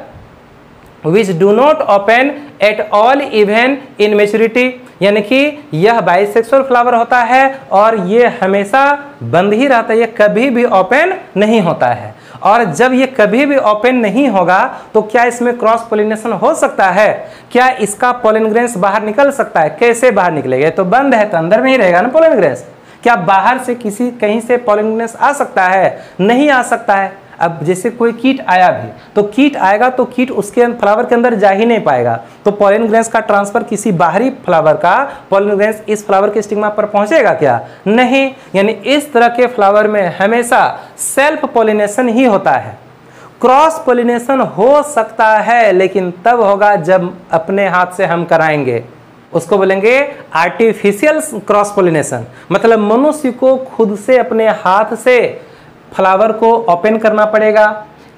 Speaker 1: which do not open at all even in maturity. यानी कि यह बाइसेक्सुअल फ्लावर होता है और ये हमेशा बंद ही रहता है, ये कभी भी ओपन नहीं होता है। और जब ये कभी भी ओपन नहीं होगा तो क्या इसमें क्रॉस पोलिनेशन हो सकता है? क्या इसका पोलन ग्रेन्स बाहर निकल सकता है? कैसे बाहर निकलेगा? तो बंद है तो अंदर में ही रहेगा ना पोलन ग्रेन्स। क्या बाहर से कहीं से पोलन ग्रेन्स आ सकता है? नहीं आ सकता है। अब जैसे कोई कीट आया भी तो कीट आएगा तो कीट उसके फ्लावर के अंदर जा ही नहीं पाएगा, तो पोलन ग्रेन्स का ट्रांसफर किसी बाहरी फ्लावर का पोलन ग्रेन्स इस फ्लावर के स्टिग्मा पर पहुंचेगा क्या? नहीं। यानी इस तरह के फ्लावर में हमेशा सेल्फ पोलिनेशन ही होता है। क्रॉस पोलिनेशन हो सकता है लेकिन तब होगा जब अपने हाथ से हम कराएंगे, उसको बोलेंगे आर्टिफिशियल क्रॉस पोलिनेशन। मतलब मनुष्य को खुद से अपने हाथ से फ्लावर को ओपन करना पड़ेगा,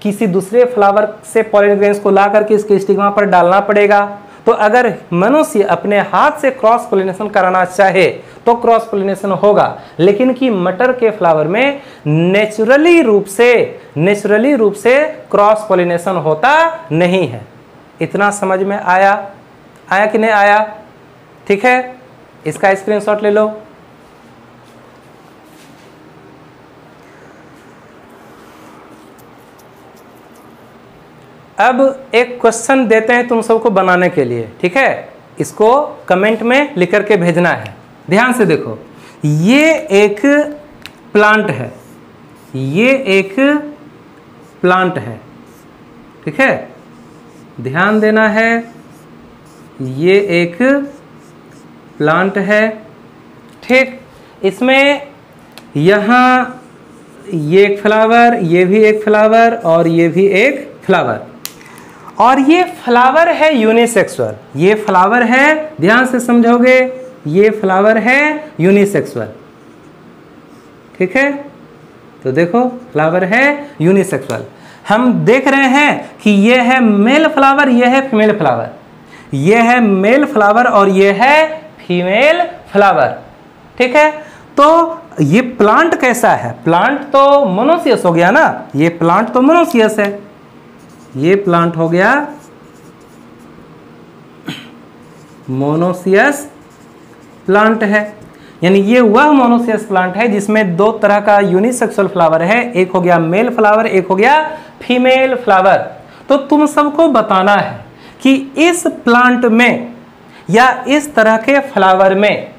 Speaker 1: किसी दूसरे फ्लावर से पोलन ग्रेन्स को ला करके इसके स्टिग्मा पर डालना पड़ेगा। तो अगर मनुष्य अपने हाथ से क्रॉस पोलिनेशन कराना चाहे तो क्रॉस पोलिनेशन होगा, लेकिन कि मटर के फ्लावर में नेचुरली रूप से क्रॉस पोलिनेशन होता नहीं है। इतना समझ में आया कि नहीं आया? ठीक है, इसका स्क्रीनशॉट ले लो। अब एक क्वेश्चन देते हैं तुम सबको बनाने के लिए, ठीक है? इसको कमेंट में लिख करके भेजना है। ध्यान से देखो, ये एक प्लांट है, ये एक प्लांट है, ठीक है? ध्यान देना है, ये एक प्लांट है, ठीक? इसमें यहाँ ये एक फ्लावर, ये भी एक फ्लावर और ये भी एक फ्लावर, और ये फ्लावर है यूनिसेक्सुअल। ये फ्लावर है, ध्यान से समझोगे, ये फ्लावर है यूनिसेक्सुअल, ठीक है? तो देखो, फ्लावर है यूनिसेक्सुअल। हम देख रहे हैं कि ये है मेल फ्लावर, ये है फीमेल फ्लावर, ये है मेल फ्लावर और ये है फीमेल फ्लावर, ठीक है? तो ये प्लांट कैसा है? प्लांट तो मोनोसियस हो गया ना, ये प्लांट तो मोनोसियस है, ये प्लांट हो गया मोनोसियस प्लांट है। यानी ये वह मोनोसियस प्लांट है जिसमें दो तरह का यूनिसेक्सुअल फ्लावर है, एक हो गया मेल फ्लावर, एक हो गया फीमेल फ्लावर। तो तुम सबको बताना है कि इस प्लांट में या इस तरह के फ्लावर में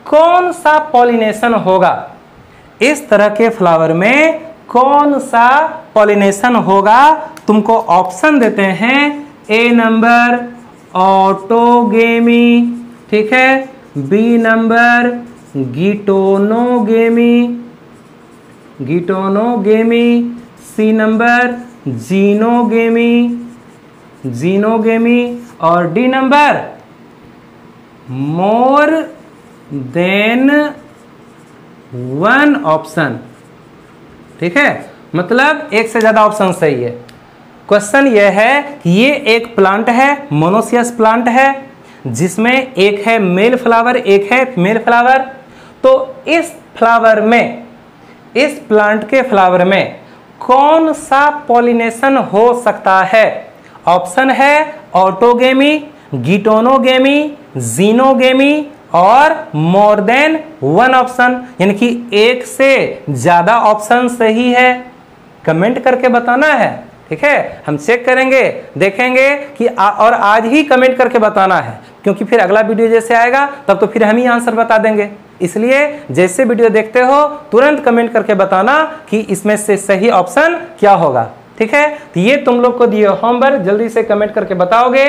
Speaker 1: कौन सा पॉलिनेशन होगा, इस तरह के फ्लावर में कौन सा पॉलिनेशन होगा। तुमको ऑप्शन देते हैं, ए नंबर ऑटोगेमी, ठीक है, B number geitonogamy, geitonogamy, C number xenogamy, xenogamy, और D number more than one option. ठीक है, मतलब एक से ज्यादा ऑप्शन सही है। क्वेश्चन यह है कि ये एक प्लांट है, मोनोसियस प्लांट है, जिसमें एक है मेल फ्लावर, एक है फीमेल फ्लावर। तो इस फ्लावर में, इस प्लांट के फ्लावर में कौन सा पॉलिनेशन हो सकता है? ऑप्शन है ऑटोगेमी, गिटोनोगेमी, जीनोगेमी और मोर देन वन ऑप्शन, यानी कि एक से ज्यादा ऑप्शन सही है। कमेंट करके बताना है, ठीक है, हम चेक करेंगे, देखेंगे कि और आज ही कमेंट करके बताना है, क्योंकि फिर अगला वीडियो जैसे आएगा तब तो फिर हम ही आंसर बता देंगे। इसलिए जैसे वीडियो देखते हो तुरंत कमेंट करके बताना कि इसमें से सही ऑप्शन क्या होगा। ठीक है, तो ये तुम लोग को दिए होमवर्क, जल्दी से कमेंट करके बताओगे।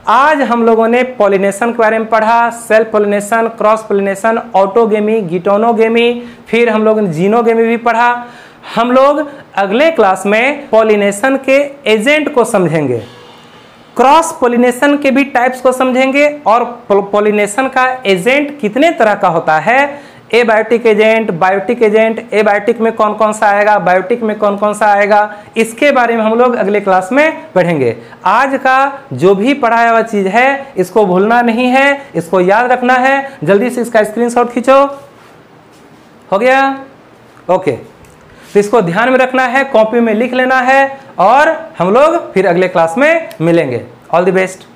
Speaker 1: आज हम लोगों ने पॉलिनेशन के बारे में पढ़ा, self pollination, cross pollination, autogamy, geitonogamy, फिर हम लोगों ने जीनोगेमी भी पढ़ा। हम लोग अगले क्लास में पॉलिनेशन के एजेंट को समझेंगे, क्रॉस पॉलिनेशन के भी टाइप्स को समझेंगे और पॉलिनेशन का एजेंट कितने तरह का होता है, abiotic agent, biotic agent, abiotic में कौन कौन सा आएगा, बायोटिक में कौन कौन सा आएगा, इसके बारे में हम लोग अगले क्लास में पढ़ेंगे। आज का जो भी पढ़ाया हुआ चीज है इसको भूलना नहीं है, इसको याद रखना है। जल्दी से इसका स्क्रीनशॉट खींचो। हो गया? ओके, तो इसको ध्यान में रखना है, कॉपी में लिख लेना है और हम लोग फिर अगले क्लास में मिलेंगे। All the best.